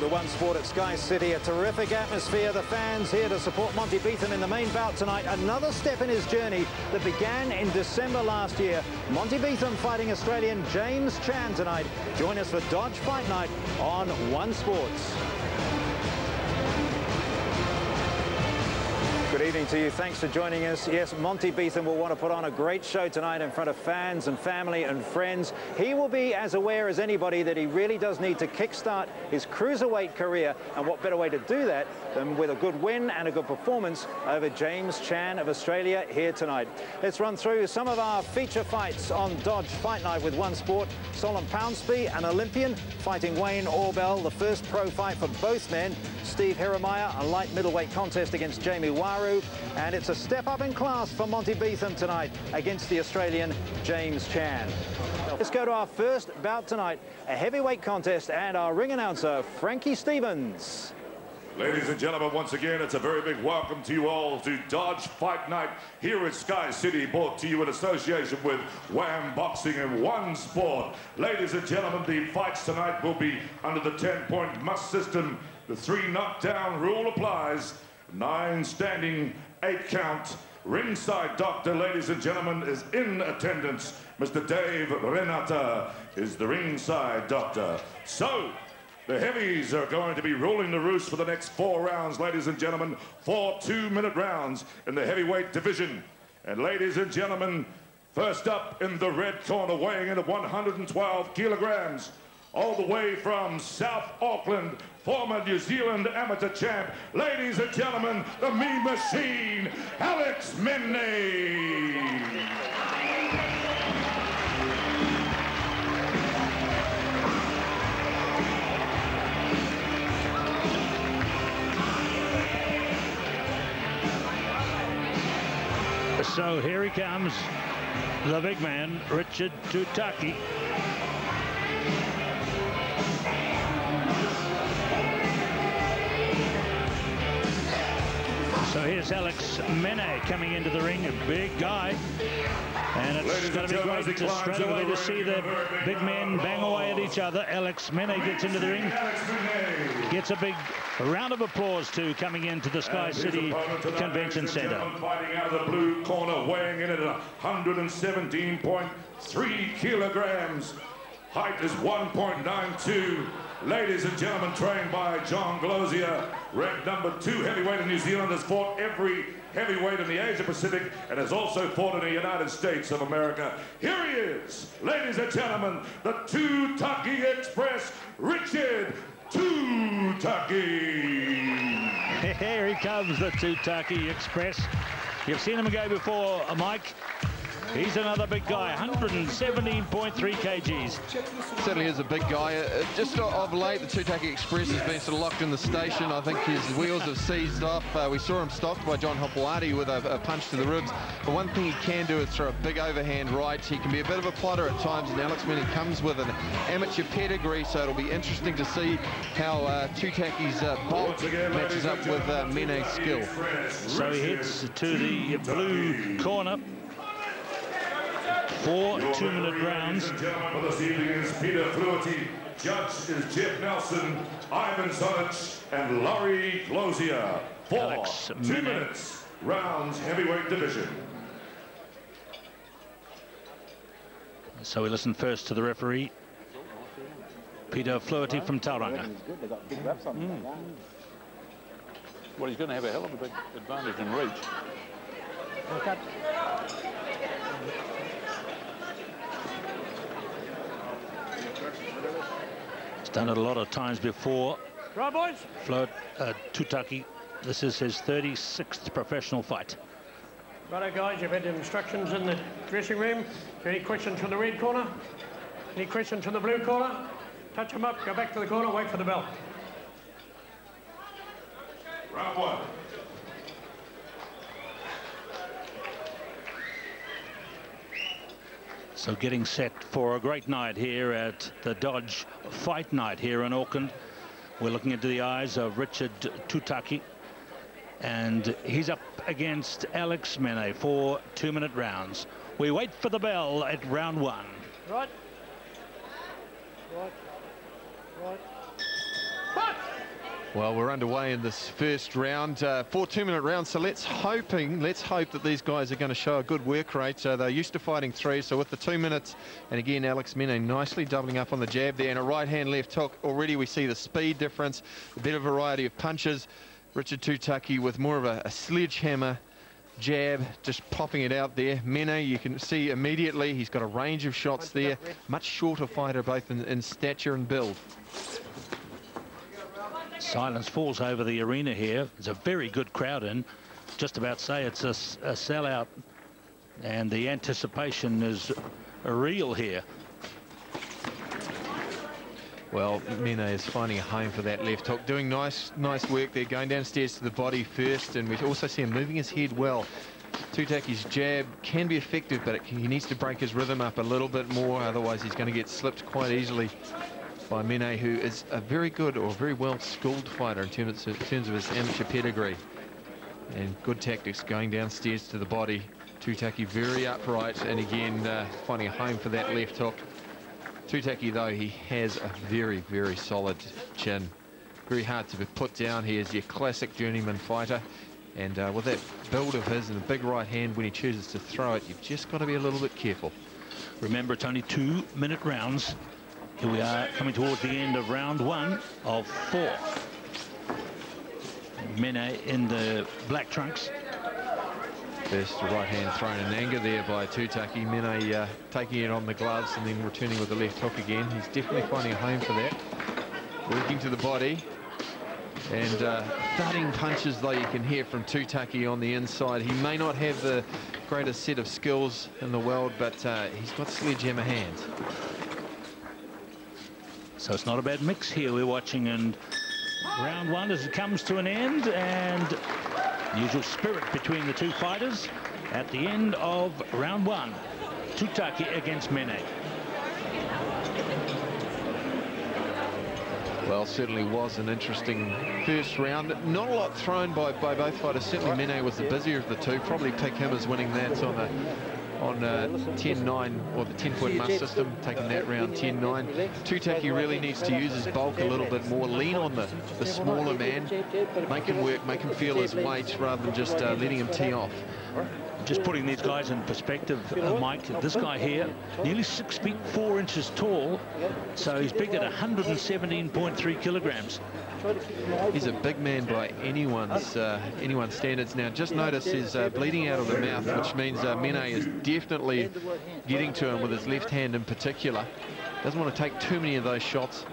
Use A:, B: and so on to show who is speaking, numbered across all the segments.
A: to One Sport at Sky City. A terrific atmosphere. The fans here to support Monte Betham in the main bout tonight. Another step in his journey that began in December last year. Monte Betham fighting Australian James Chan tonight. Join us for Dodge Fight Night on One Sports. Good evening to you. Thanks for joining us. Yes, Monte Betham will want to put on a great show tonight in front of fans and family and friends. He will be as aware as anybody that he really does need to kickstart his cruiserweight career, and what better way to do that than with a good win and a good performance over James Chan of Australia here tonight. Let's run through some of our feature fights on Dodge Fight Night with One Sport. Soulan Pownceby, an Olympian, fighting Wayne Orbell, the first pro fight for both men. Steve Heremeier, a light middleweight contest against Jamie Waru, and it's a step up in class for Monte Betham tonight against the Australian James Chan. Let's go to our first bout tonight, a heavyweight contest, and our ring announcer, Frankie Stevens.
B: Ladies and gentlemen, once again, it's a very big welcome to you all to Dodge Fight Night here at Sky City, brought to you in association with Wham Boxing and One Sport. Ladies and gentlemen, the fights tonight will be under the 10-point must system. The 3 knockdown rule applies. 9 standing, 8 count. Ringside doctor, ladies and gentlemen, is in attendance. Mr. Dave Renata is the ringside doctor. So, the heavies are going to be ruling the roost for the next 4 rounds, ladies and gentlemen. 4 2-minute rounds in the heavyweight division. And ladies and gentlemen, first up in the red corner, weighing in at 112 kilograms, all the way from South Auckland, former New Zealand amateur champ, ladies and gentlemen, the Mean Machine, Alex Mene.
C: So here he comes, the big man, Richard Tutaki. So here's Alex Mene coming into the ring, a big guy. And it's going to be great to straight away to see the big men bang away at each other. Alex Mene gets into the ring, gets a big round of applause too, coming into the Sky City Convention Centre.
B: Fighting out of the blue corner, weighing in at 117.3 kilograms. Height is 1.92. Ladies and gentlemen, trained by John Glosia, ranked #2 heavyweight in New Zealand, has fought every heavyweight in the Asia Pacific and has also fought in the United States of America. Here he is, ladies and gentlemen, the Tutaki Express, Richard Tutaki.
C: Here he comes, the Tutaki Express. You've seen him go before, Mike. He's another big guy, 117.3 kgs.
D: Certainly is a big guy. Just of late, the Tutaki Express has been sort of locked in the station. I think his wheels have seized off. We saw him stopped by John Hopewadi with a punch to the ribs. But one thing he can do is throw a big overhand right. He can be a bit of a plotter at times, and Alex Mene comes with an amateur pedigree, so it'll be interesting to see how Tutaki's bulk matches up with Mene's skill.
C: So he heads to the blue corner. 4 2-minute rounds.
B: For this evening is Peter Fluity. Judge is Jeff Nelson, Ivan Sonic, and Laurie Glosia. 4 2 minutes rounds, heavyweight division.
C: So we listen first to the referee, Peter Fluity from Tauranga.
E: Well, he's going to have a hell of a big advantage in reach.
C: He's done it a lot of times before.
F: Right, boys.
C: Tutaki, this is his 36th professional fight.
F: Righto, guys, you've had the instructions in the dressing room. Any questions from the red corner? Any questions from the blue corner? Touch them up, go back to the corner, wait for the bell.
B: Round 1.
C: So getting set for a great night here at the Dodge Fight Night here in Auckland. We're looking into the eyes of Richard Tutaki, and he's up against Alex Mene for 2-minute rounds. We wait for the bell at round 1.
F: Right. Right. Right. But
D: Well, we're underway in this first round, 4 2-minute rounds, so let's hope that these guys are going to show a good work rate. They're used to fighting 3, so with the 2 minutes, and again, Alex Mene nicely doubling up on the jab there, and a right-hand left hook. Already we see the speed difference, a better variety of punches. Richard Tutaki with more of a sledgehammer jab, just popping it out there. Mene, you can see immediately, he's got a range of shots there. Much shorter fighter, both in stature and build.
C: Silence falls over the arena here. There's a very good crowd in. Just about say it's a sellout, and the anticipation is real here.
D: Well, Mene is finding a home for that left hook, doing nice work there, going downstairs to the body first, and we also see him moving his head well. Tutaki's jab can be effective, but he needs to break his rhythm up a little bit more, otherwise he's going to get slipped quite easily by Mene, who is a very good or very well schooled fighter in terms of his amateur pedigree. And good tactics going downstairs to the body. Tutaki very upright, and again finding a home for that left hook. Tutaki, though, he has a very, very solid chin. Very hard to be put down. He is your classic journeyman fighter. And with that build of his and the big right hand, when he chooses to throw it, you've just got to be a little bit careful.
C: Remember, it's only 2-minute rounds. Here we are coming towards the end of round 1 of 4. Mene in the black trunks.
D: First right hand thrown in anger there by Tutaki. Mene taking it on the gloves and then returning with the left hook again. He's definitely finding a home for that. Working to the body. And thudding punches, though, you can hear from Tutaki on the inside. He may not have the greatest set of skills in the world, but he's got sledgehammer hands.
C: So it's not a bad mix here we're watching, and round 1 as it comes to an end, and usual spirit between the two fighters at the end of round 1. Tutaki against Mene.
D: Well, certainly was an interesting first round. Not a lot thrown by both fighters. Certainly Mene was the busier of the two. Probably take him as winning that on 10-9 or the 10-point must system, taking that round 10-9. Tutaki really needs to use his bulk a little bit more, lean on the smaller man, make him work, make him feel his weight rather than just letting him tee off.
C: Just putting these guys in perspective, Mike, this guy here, nearly 6 feet 4 inches tall, so he's big at 117.3 kilograms.
D: He's a big man by anyone's standards. Now, just notice his bleeding out of the mouth, which means Mene is definitely getting to him with his left hand in particular. Doesn't want to take too many of those shots.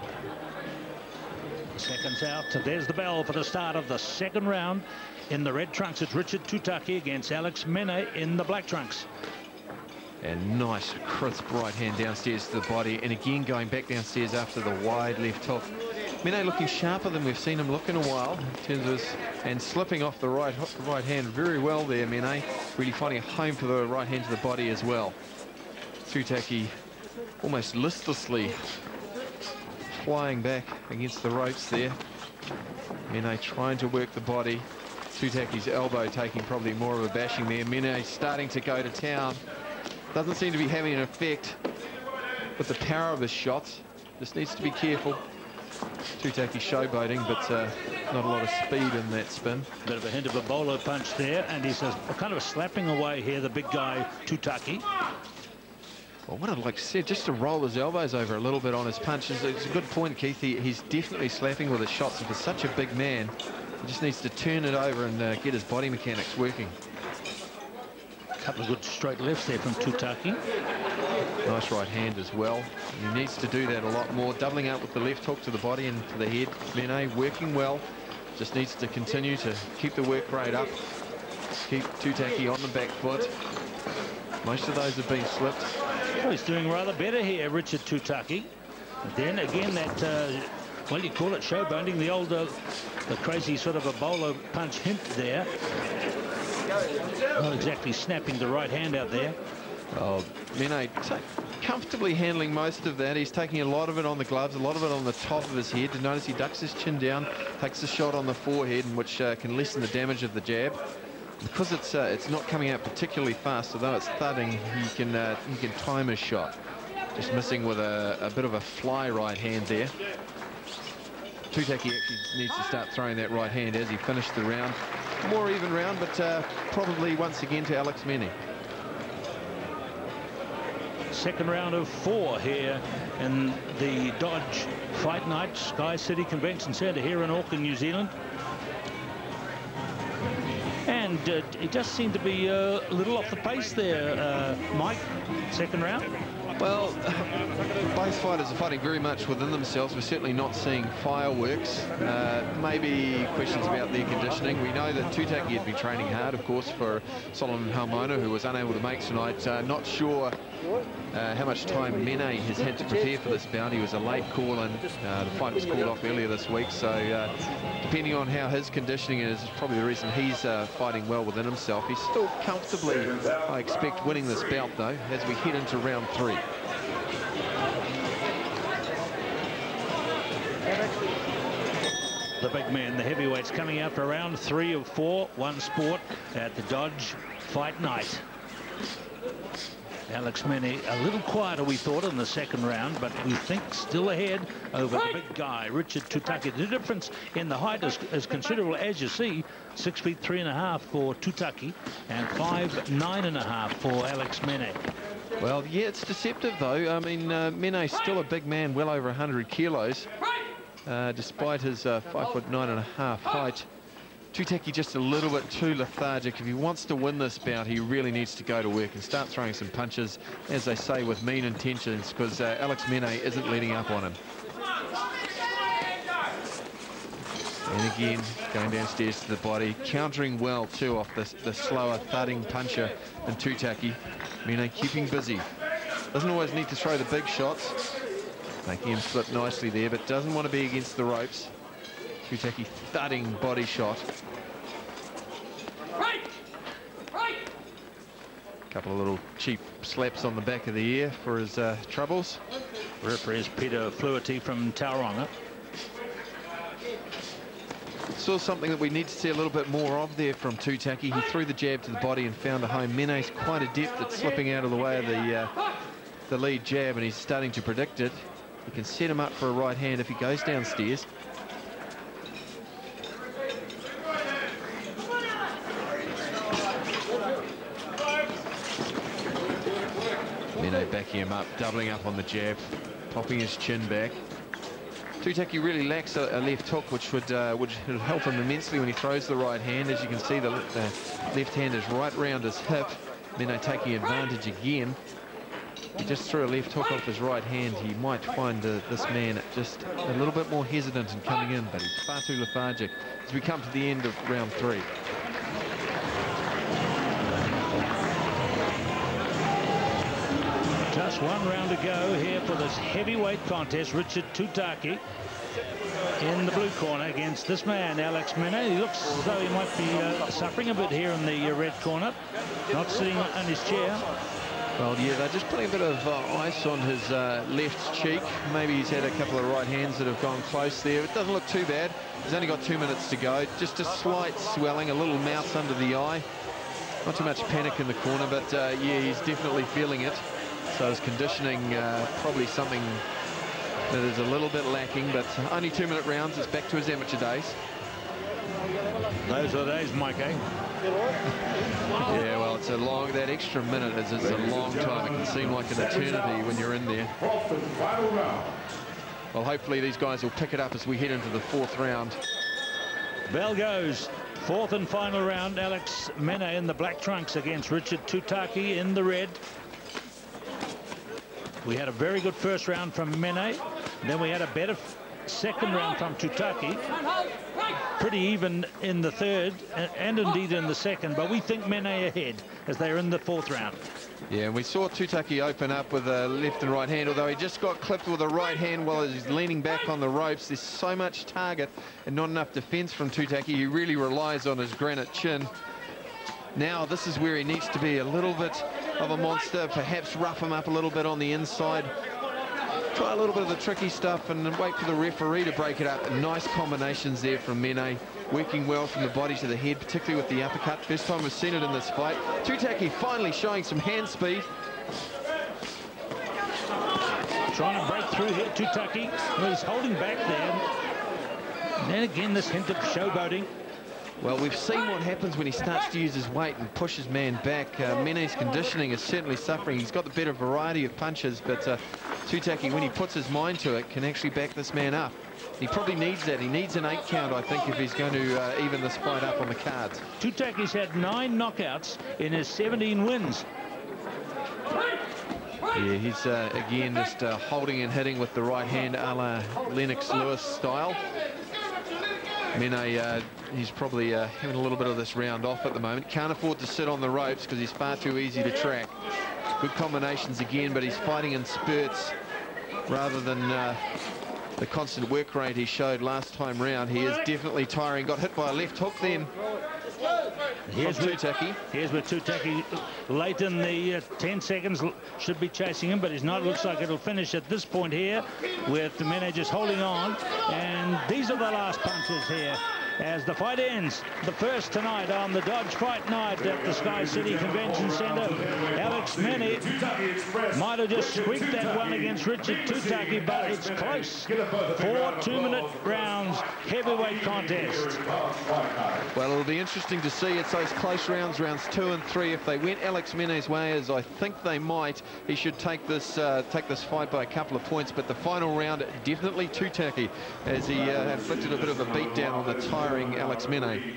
C: Seconds out. There's the bell for the start of the second round. In the red trunks, it's Richard Tutaki against Alex Mene in the black trunks.
D: And nice, crisp right hand downstairs to the body. And again, going back downstairs after the wide left hook. Mene looking sharper than we've seen him look in a while in terms of his, and slipping off the right hand very well there, Mene. Really finding a home for the right hand to the body as well. Tutaki almost listlessly flying back against the ropes there. Mene trying to work the body. Tutaki's elbow taking probably more of a bashing there. Mene starting to go to town. Doesn't seem to be having an effect with the power of his shots. Just needs to be careful. Tutaki showboating, but not a lot of speed in that spin.
C: Bit of a hint of a bolo punch there, and he's kind of a slapping away here, the big guy, Tutaki.
D: Well, what I'd like to see, just to roll his elbows over a little bit on his punches. It's a good point, Keith. He's definitely slapping with his shots. And for such a big man, he just needs to turn it over and get his body mechanics working.
C: A couple of good straight lefts there from Tutaki.
D: Nice right hand as well. He needs to do that a lot more. Doubling up with the left hook to the body and to the head. Mene working well. Just needs to continue to keep the work rate up. Keep Tutaki on the back foot. Most of those have been slipped.
C: Well, he's doing rather better here, Richard Tutaki. Then again, that, well, you call it showboating, the old, the crazy sort of a bolo punch hint there. Not exactly snapping the right hand out there.
D: Oh, Mene comfortably handling most of that. He's taking a lot of it on the gloves, a lot of it on the top of his head. Notice he ducks his chin down, takes a shot on the forehead, which can lessen the damage of the jab. Because it's not coming out particularly fast, although it's thudding, he can time his shot. Just missing with a bit of a fly right hand there. Tutaki actually needs to start throwing that right hand as he finished the round. More even round, but probably once again to Alex Mene.
C: Second round of 4 here in the Dodge Fight Night Sky City Convention Centre here in Auckland, New Zealand. And it just seemed to be a little off the pace there, Mike, second round.
D: Well, both fighters are fighting very much within themselves. We're certainly not seeing fireworks. Maybe questions about their conditioning. We know that Tutaki had been training hard, of course, for Soulan, who was unable to make tonight. Not sure how much time Mene has had to prepare for this bout. He was a late call, and the fight was called off earlier this week. So depending on how his conditioning is probably the reason he's fighting well within himself. He's still comfortably, I expect, winning this bout, though, as we head into round 3.
C: The big man, the heavyweights, coming out for round 3 of 4, one sport at the Dodge Fight Night. Alex Mene a little quieter, we thought, in the second round, but we think still ahead over the big guy, Richard Tutaki. The difference in the height is considerable, as you see. 6 feet 3.5 for Tutaki and 5'9.5" for Alex Mene.
D: Well, yeah, it's deceptive, though. I mean, Mene's still a big man, well over 100 kilos, despite his 5'9.5" height. Tutaki just a little bit too lethargic. If he wants to win this bout, he really needs to go to work and start throwing some punches, as they say, with mean intentions, because Alex Mene isn't letting up on him. And again, going downstairs to the body, countering well, too, off the slower, thudding puncher than Tutaki. Mene keeping busy. Doesn't always need to throw the big shots. Making him flip nicely there, but doesn't want to be against the ropes. Tutaki thudding body shot. Couple of little cheap slaps on the back of the ear for his troubles.
C: Referee is Peter Fluherty from Tauranga.
D: Saw something that we need to see a little bit more of there from Tutaki. He threw the jab to the body and found a home. Mene's quite adept at slipping out of the way of the lead jab, and he's starting to predict it. He can set him up for a right hand if he goes downstairs. Mene backing him up, doubling up on the jab, popping his chin back. Tutaki really lacks a left hook, which would help him immensely when he throws the right hand. As you can see, the left hand is right round his hip. Mene taking advantage again. He just threw a left hook off his right hand. He might find this man just a little bit more hesitant in coming in, but he's far too lethargic as we come to the end of round 3.
C: Just one round to go here for this heavyweight contest. Richard Tutaki in the blue corner against this man, Alex Mene. He looks as though he might be suffering a bit here in the red corner, not sitting on his chair.
D: Well, yeah, they're just putting a bit of ice on his left cheek. Maybe he's had a couple of right hands that have gone close there. It doesn't look too bad. He's only got 2 minutes to go. Just a slight swelling, a little mouse under the eye. Not too much panic in the corner, but yeah, he's definitely feeling it. So his conditioning, probably something that is a little bit lacking, but only 2-minute rounds. It's back to his amateur days.
C: Those are the days, Mike, eh?
D: Yeah, well, it's a long, that extra minute is a long time. It can seem like an eternity when you're in there. Well, hopefully these guys will pick it up as we head into the 4th round.
C: Bell goes. 4th and final round. Alex Mene in the black trunks against Richard Tutaki in the red. We had a very good first round from Mene. Then we had a better second round from Tutaki. Pretty even in the third and indeed in the second, but we think Mene ahead as they're in the 4th round.
D: Yeah, and we saw Tutaki open up with a left and right hand, although he just got clipped with a right hand while he's leaning back on the ropes. There's so much target and not enough defense from Tutaki. He really relies on his granite chin. Now this is where he needs to be a little bit of a monster, perhaps rough him up a little bit on the inside. Try a little bit of the tricky stuff and wait for the referee to break it up. Nice combinations there from Mene, working well from the body to the head, particularly with the uppercut. First time we've seen it in this fight. Tutaki finally showing some hand speed.
C: Trying to break through here, Tutaki. Well, he's holding back there. And then again, this hint of showboating.
D: Well, we've seen what happens when he starts to use his weight and push his man back. Mene's conditioning is certainly suffering. He's got the better variety of punches, but Tutaki, when he puts his mind to it, can actually back this man up. He probably needs that. He needs an 8 count, I think, if he's going to even this fight up on the cards.
C: Tutaki's had 9 knockouts in his 17 wins.
D: Yeah, he's again just holding and hitting with the right hand, a la Lennox Lewis style. Mene, he's probably having a little bit of this round off at the moment. Can't afford to sit on the ropes because he's far too easy to track. Good combinations again, but he's fighting in spurts rather than the constant work rate he showed last time round. He is definitely tiring. Got hit by a left hook then. Here's Tutaki.
C: Here's where Tutaki, late in the 10 seconds, should be chasing him, but he's not. Looks like it'll finish at this point here, with the Mene just holding on. And these are the last punches here as the fight ends. The first tonight on the Dodge Fight Night at the Sky City Convention Centre. Alex Mene might have just squeaked that one against Richard Tutaki, but it's close. 4 2-minute rounds, heavyweight contest.
D: Well, it'll be interesting to see. It's those close rounds, rounds 2 and 3. If they went Alex Mene's way, as I think they might, he should take this fight by a couple of points. But the final round, definitely Tutaki, as he inflicted a bit of a beatdown on the tiring Alex Mene.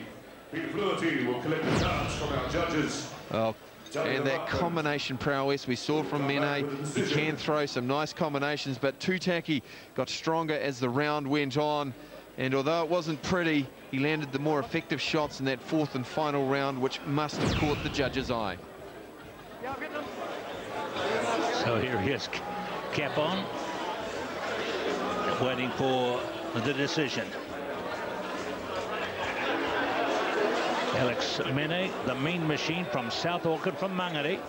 B: Will collect the cards from our judges.
D: Oh, and that combination prowess we saw from Mene. He can throw some nice combinations, but Tutaki got stronger as the round went on. And although it wasn't pretty, he landed the more effective shots in that 4th and final round, which must have caught the judge's eye.
C: So here he is, cap on, waiting for the decision. Alex Mene, the mean machine from South Auckland, from Mangere.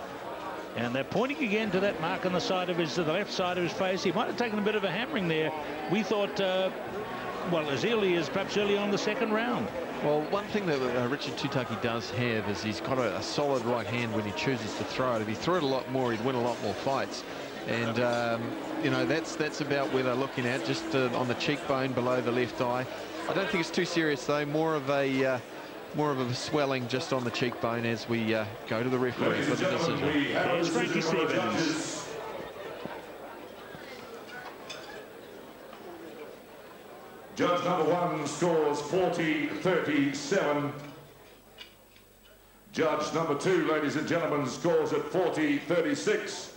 C: And they're pointing again to that mark on the side of the left side of his face. He might have taken a bit of a hammering there. We thought, well, as early as perhaps early on the 2nd round.
D: Well, one thing that Richard Tutaki does have is he's got a solid right hand when he chooses to throw it. If he threw it a lot more, he'd win a lot more fights. And, you know, that's about where they're looking at, just on the cheekbone below the left eye. I don't think it's too serious, though. More of a swelling just on the cheekbone as we go to the referee for the decision.
C: Here's Frankie Stevens.
B: Judge number 1 scores 40-37. Judge number 2, ladies and gentlemen, scores at 40-36.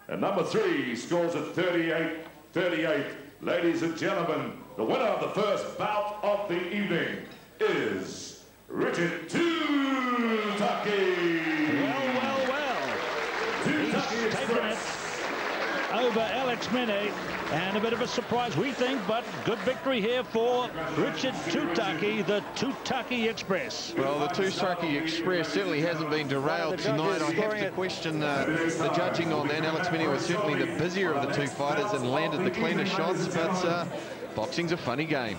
B: And number 3 scores at 38-38. Ladies and gentlemen, the winner of the first bout of the evening is Richard Tutaki.
C: Well. He's taken it over Alex Mene, and a bit of a surprise, we think, but good victory here for Richard Tutaki, the Tutaki Express.
D: Well, the Tutaki Express certainly hasn't been derailed tonight. I have to question the judging on that. Alex Mene was certainly the busier of the two fighters and landed the cleaner shots, but boxing's a funny game.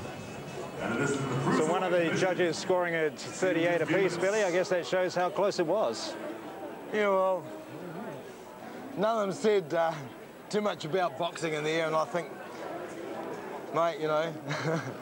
A: So one of the judges scoring at 38 apiece, Billy. I guess that shows how close it was.
G: Yeah, well, none of them said too much about boxing in there, and I think, mate, you know,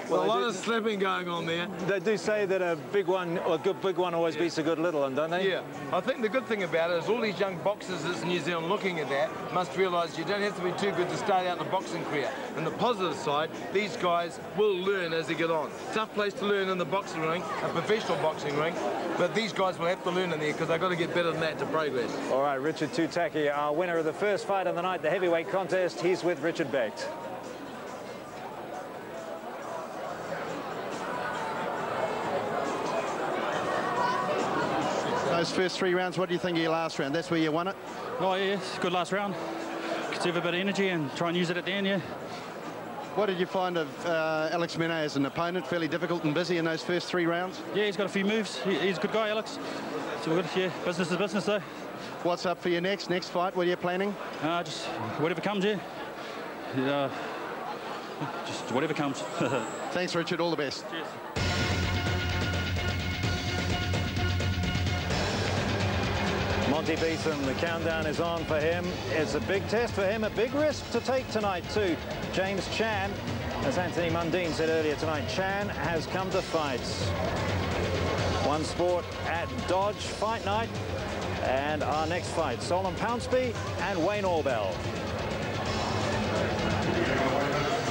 G: well, a lot of slapping going on there.
A: They do say that a big one, or a good big one, always beats a good little one, don't they?
G: Yeah, I think the good thing about it is all these young boxers in New Zealand looking at that must realise you don't have to be too good to start out in a boxing career. And the positive side, these guys will learn as they get on. Tough place to learn in the boxing ring, a professional boxing ring, but these guys will have to learn in there because they've got to get better than that to progress.
A: All right, Richard Tutaki, our winner of the first fight of the night, the heavyweight contest. He's with Richard Becht.
H: Those first 3 rounds, what do you think of your last round? That's where you won it?
I: Oh, yeah, it's a good last round. Conserve a bit of energy and try and use it at the end, yeah.
H: What did you find of Alex Mene as an opponent? Fairly difficult and busy in those first 3 rounds?
I: Yeah, he's got a few moves. He's a good guy, Alex. So good, yeah, business is business, though.
H: What's up for your next fight? What are you planning?
I: Just whatever comes, yeah. Just whatever comes.
H: Thanks, Richard. All the best.
I: Cheers.
A: Monte Betham, the countdown is on for him. It's a big test for him, a big risk to take tonight too. James Chan As Anthony Mundine said earlier tonight, Chan has come to fight. One sport at Dodge Fight Night. And our next fight, Soulan Pownceby and Wayne Orbell.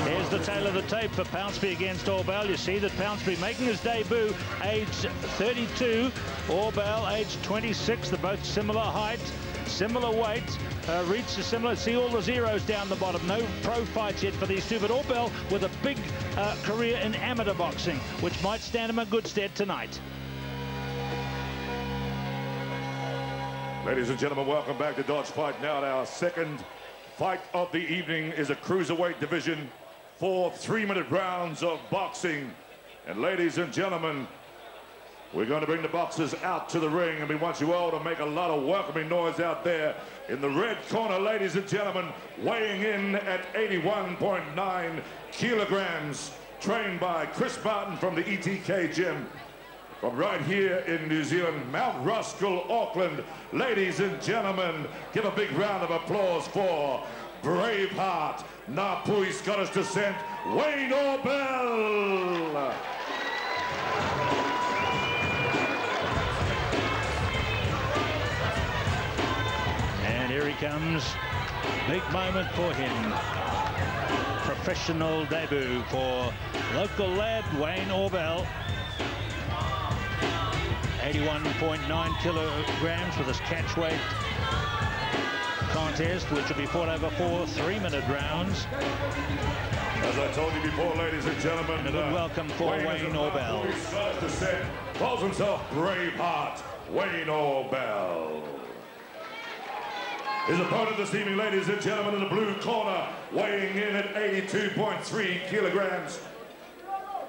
C: Here's the tail of the tape for Pownceby against Orbell. You see that Pownceby making his debut, age 32. Orbell, age 26. They're both similar height, similar weight. Reach is similar. See all the zeros down the bottom. No pro fights yet for these two, but Orbell with a big career in amateur boxing, which might stand him in good stead tonight.
B: Ladies and gentlemen, welcome back to Dodge Fight Now. Our second fight of the evening is a cruiserweight division, 4 3-minute rounds of boxing. And ladies and gentlemen, we're going to bring the boxers out to the ring, and we want you all to make a lot of welcoming noise out there. In the red corner, ladies and gentlemen, weighing in at 81.9 kilograms, trained by Chris Martin from the ETK gym. From right here in New Zealand, Mount Roskill, Auckland. Ladies and gentlemen, give a big round of applause for Braveheart, Ngāpuhi Scottish descent, Wayne Orbell.
C: And here he comes. Big moment for him. Professional debut for local lad Wayne Orbell. 81.9 kilograms for this catchweight contest, which will be fought over 4 3-minute rounds.
B: As I told you before, ladies and gentlemen,
C: and a good welcome for Wayne Orbell.
B: Calls himself Braveheart, Wayne Orbell. His opponent this evening, ladies and gentlemen, in the blue corner, weighing in at 82.3 kilograms.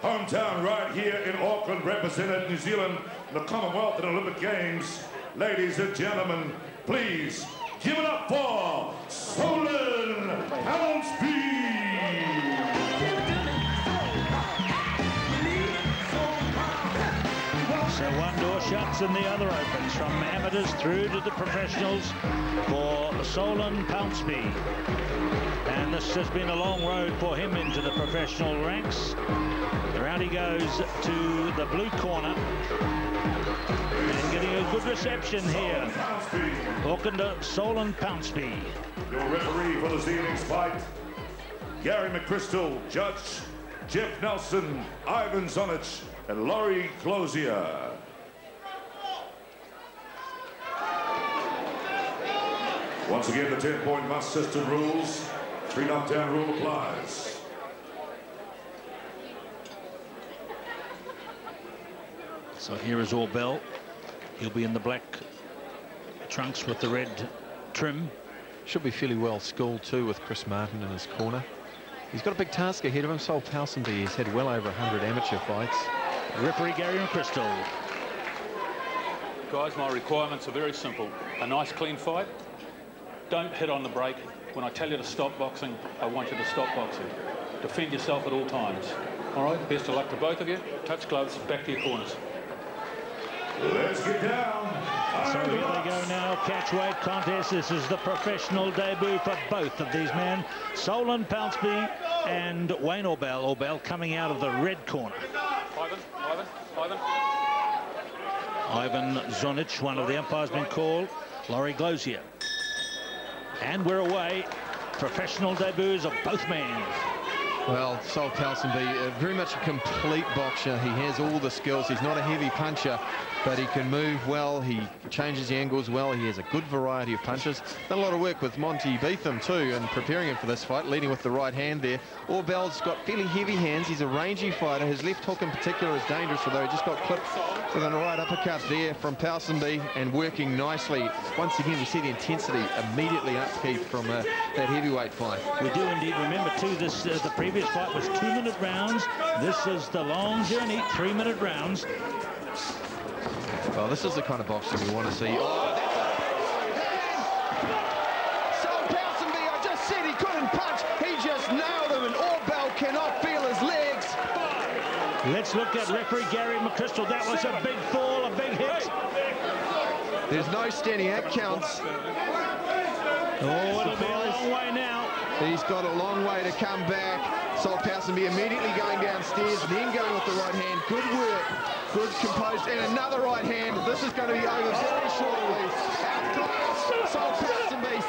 B: Hometown right here in Auckland, represented New Zealand in the Commonwealth and Olympic Games. Ladies and gentlemen, please give it up for Soulan Pownceby.
C: So one door shuts and the other opens, from amateurs through to the professionals for Soulan Pownceby. And this has been a long road for him into the professional ranks. Around he goes to the blue corner. And getting a good reception here. Auckland, Soulan Pownceby.
B: Your referee for this evening's fight, Gary McChrystal, Judge Jeff Nelson, Ivan Zonich, and Laurie Closier. Once again, the 10-point must system rules. 3 knockdown rule applies.
C: So here is Orbell. He'll be in the black trunks with the red trim.
D: Should be fairly well schooled too, with Chris Martin in his corner. He's got a big task ahead of him. Soulan Pownceby, he's had well over 100 amateur fights.
C: Referee Gary McChrystal.
E: Guys, my requirements are very simple. A nice clean fight. Don't hit on the break. When I tell you to stop boxing, I want you to stop boxing. Defend yourself at all times. All right, best of luck to both of you. Touch gloves, back to your corners.
B: Let's get down.
C: So here they go now, catchweight contest. This is the professional debut for both of these men, Soulan Pownceby and Wayne Orbell. Orbell coming out of the red corner. Ivan Zonich, one of the umpires, been called. Laurie Closier. And we're away. Professional debuts of both men.
D: Well, Soulan Pownceby, very much a complete boxer. He has all the skills. He's not a heavy puncher, but he can move well. He changes the angles well. He has a good variety of punches. Done a lot of work with Monte Betham too, and preparing him for this fight, leading with the right hand there. Orbell's got fairly heavy hands. He's a rangy fighter. His left hook in particular is dangerous, although he just got clipped with a right uppercut there from Pownceby, and working nicely. Once again, we see the intensity immediately upkeep from that heavyweight fight.
C: We do indeed remember too, this the previous fight was 2-minute rounds. This is the long journey, 3-minute rounds.
D: Well, this is the kind of boxing we want to see. Oh,
J: Soulan Pownceby, I just said he couldn't punch. He just nailed him, and Orbell cannot feel his legs.
C: Let's look at referee Gary McChrystal. That was a big fall, a big hit.
D: There's no standing. That counts.
C: Oh, it'll be a long way now.
D: He's got a long way to come back. Sol Pownceby immediately going downstairs, then going with the right hand. Good work, good composed, and another right hand. This is going to be over very shortly. Out comes Sol Pownceby,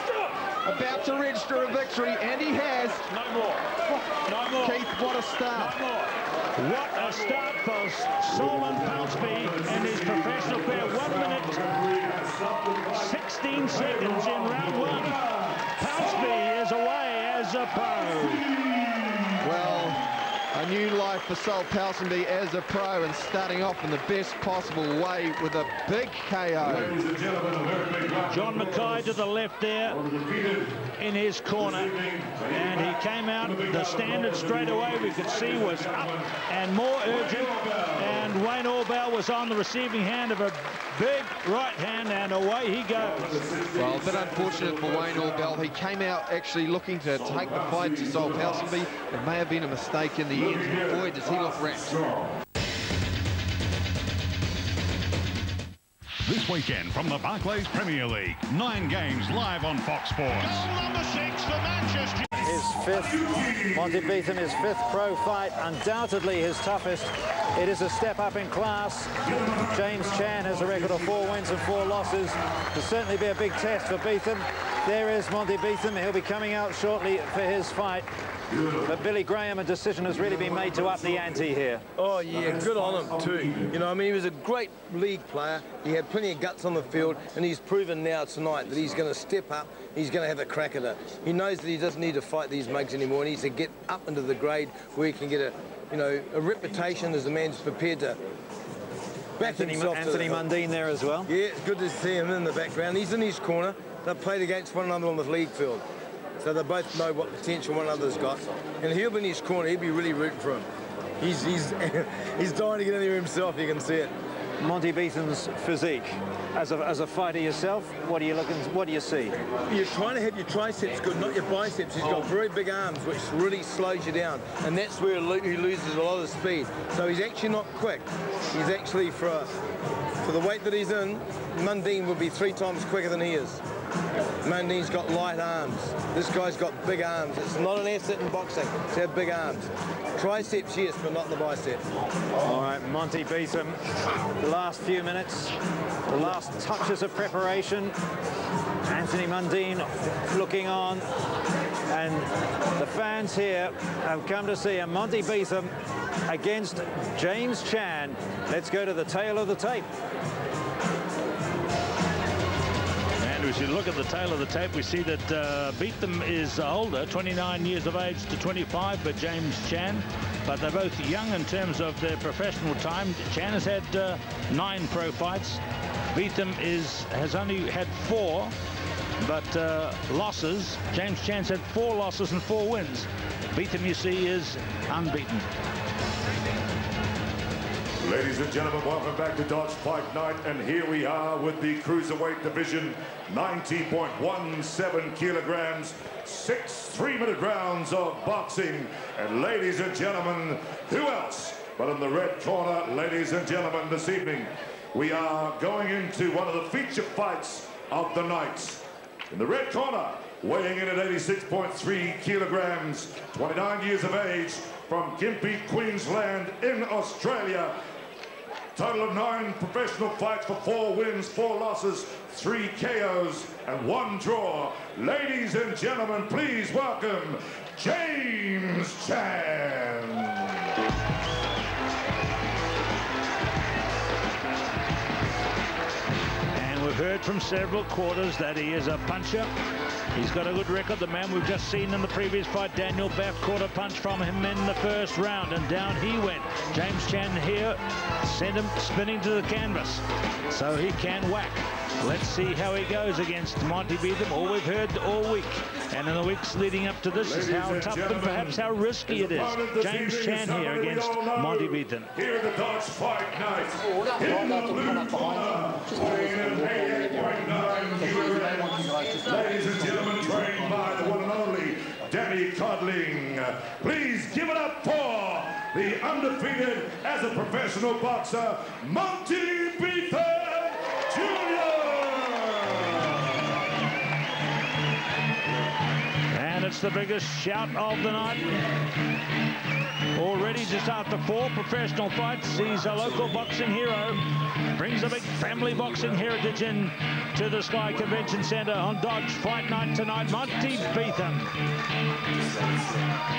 D: about to register a victory, and he has.
C: No more. No more.
D: Keith, what a start.
C: No more. What a start for Soulan Pownceby and his professional career. 1 minute, 16 seconds in round one. Pownceby is away as a pro.
D: Well, a new life for Sol Pownceby as a pro and starting off in the best possible way with a big KO.
C: John Mackay to the left there in his corner, and he came out. The standard straight away we could see was up and more urgent, and Wayne Orbell was on the receiving hand of a big right hand, and away he goes.
D: Well, a bit unfortunate for Wayne Orbell. He came out actually looking to take the fight to Sol Pownceby. It may have been a mistake in the end. Boy, does he look wrapped.
K: This weekend from the Barclays Premier League, 9 games live on Fox Sports.
L: Goal number 6 for Manchester.
A: His fifth, Monte Betham, his fifth pro fight, undoubtedly his toughest. It is a step up in class. James Chan has a record of 4 wins and 4 losses. It'll certainly be a big test for Betham. There is Monte Betham. He'll be coming out shortly for his fight. But Billy Graham, a decision has really been made to up the ante here.
G: Oh, yeah, good on him, too. You know, I mean, he was a great league player. He had plenty of guts on the field, and he's proven now tonight that he's going to step up. He's going to have a crack at it. He knows that he doesn't need to fight these mugs anymore. He needs to get up into the grade where he can get a reputation as a man who's prepared to back himself.
A: Anthony Mundine there as well.
G: Yeah, it's good to see him in the background. He's in his corner. They've played against one another on the league field. So they both know what potential one another's got. And he'll be in his corner, he'll be really rooting for him. He's dying to get in there himself, you can see it.
A: Monte Betham's physique. As a fighter yourself, what do you see?
G: You're trying to have your triceps good, not your biceps. He's got very big arms, which really slows you down. And that's where he loses a lot of speed. So he's actually not quick. He's actually, for the weight that he's in, Mundine will be 3 times quicker than he is. Mundine's got light arms. This guy's got big arms. It's not an asset in boxing to have big arms. Triceps, yes, but not the bicep.
A: All right, Monte Betham, the last few minutes, the last touches of preparation. Anthony Mundine looking on, and the fans here have come to see a Monte Betham against James Chan. Let's go to the tail of the tape.
C: As you look at the tail of the tape, we see that Betham is older, 29 years of age to 25 for James Chan, but they're both young in terms of their professional time. Chan has had 9 pro fights. Betham has only had 4, but losses. James Chan's had 4 losses and 4 wins. Betham, you see, is unbeaten.
B: Ladies and gentlemen, welcome back to Dodge Fight Night, and here we are with the cruiserweight division, 90.17 kilograms, 6 3-minute rounds of boxing. And ladies and gentlemen, who else but in the red corner, ladies and gentlemen, this evening, we are going into one of the feature fights of the night. In the red corner, weighing in at 86.3 kilograms, 29 years of age, from Gympie, Queensland in Australia. Total of 9 professional fights for 4 wins, 4 losses, 3 KOs, and 1 draw. Ladies and gentlemen, please welcome James Chan.
C: And we've heard from several quarters that he is a puncher. He's got a good record. The man we've just seen in the previous fight, Daniel Baff, caught a punch from him in the first round, and down he went. James Chan here sent him spinning to the canvas, so he can whack. Let's see how he goes against Monte Betham. All we've heard all week, and in the weeks leading up to this, is how tough and perhaps how risky it is. James Chan here against Monte Betham.
B: Here at the Dodge Fight Night, in the blue corner, weighing in 88.9 kilograms. Ladies and gentlemen, trained by the one and only Danny Codling. Please give it up for the undefeated as a professional boxer, Monte Betham Jr.
C: And gets the biggest shout of the night. Already just after 4 professional fights, he's a local boxing hero. Brings a big family boxing heritage in to the Sky Convention Centre on Dodge Fight Night tonight. Monte Betham.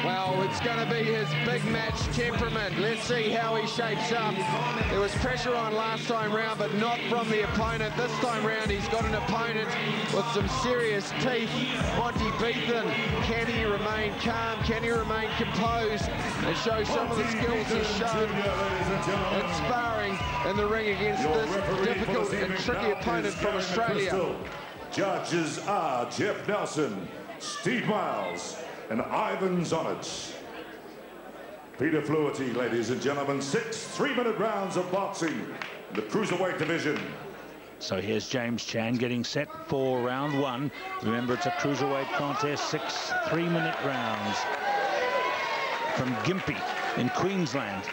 D: Well, it's going to be his big match temperament. Let's see how he shapes up. There was pressure on last time round, but not from the opponent. This time round, he's got an opponent with some serious teeth. Monte Betham, can he remain calm? Can he remain composed and show some of the skills he's shown in sparring in the ring against this difficult and tricky opponent from Australia?
B: Judges are Jeff Nelson, Steve Miles, and Ivan Zonich. Peter Fluharty, ladies and gentlemen, 6 3-minute rounds of boxing in the cruiserweight division.
C: So here's James Chan getting set for round 1. Remember, it's a cruiserweight contest, 6 3-minute rounds. From Gympie in Queensland,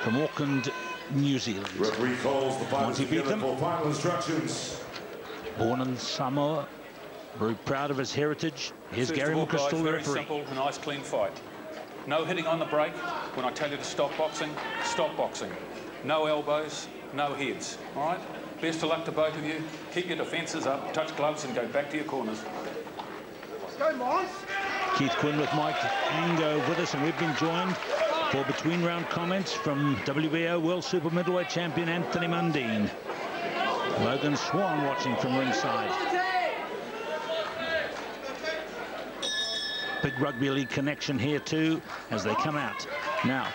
C: from Auckland, New Zealand.
B: Referee calls the fighters together for final instructions.
C: Born in Samoa, very proud of his heritage. Here's Gary McChrystal, the referee.
E: Very simple, a nice clean fight. No hitting on the break. When I tell you to stop boxing, stop boxing. No elbows, no heads. All right? Best of luck to both of you. Keep your defences up, touch gloves, and go back to your corners.
J: Go, Mons.
C: Keith Quinn with Mike Ango with us, and we've been joined for between-round comments from WBO World Super Middleweight Champion Anthony Mundine. Logan Swan watching from ringside. Big rugby league connection here too as they come out. Now,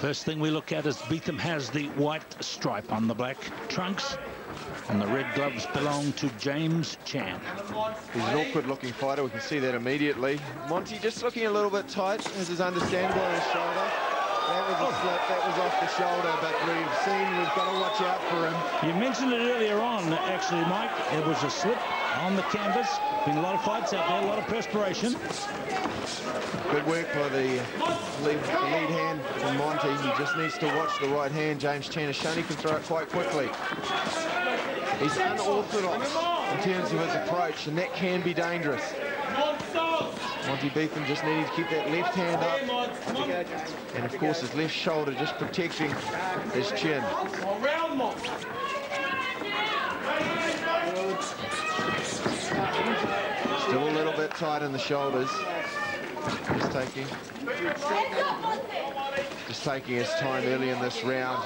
C: first thing we look at is Betham has the white stripe on the black trunks, and the red gloves belong to James Chan.
D: He's an awkward-looking fighter. We can see that immediately. Monty just looking a little bit tight, as is understandable on his shoulder. That was a slip. That was off the shoulder, but we've got to watch out for him.
C: You mentioned it earlier on, actually, Mike. It was a slip on the canvas. Been a lot of fights out there, a lot of perspiration.
D: Good work by the lead hand from Monty. He just needs to watch the right hand. James Chan has shown he can throw it quite quickly. He's unorthodox in terms of his approach, and that can be dangerous. Monte Betham just needing to keep that left hand up, and of course his left shoulder just protecting his chin. Still a little bit tight in the shoulders. Just taking his time early in this round.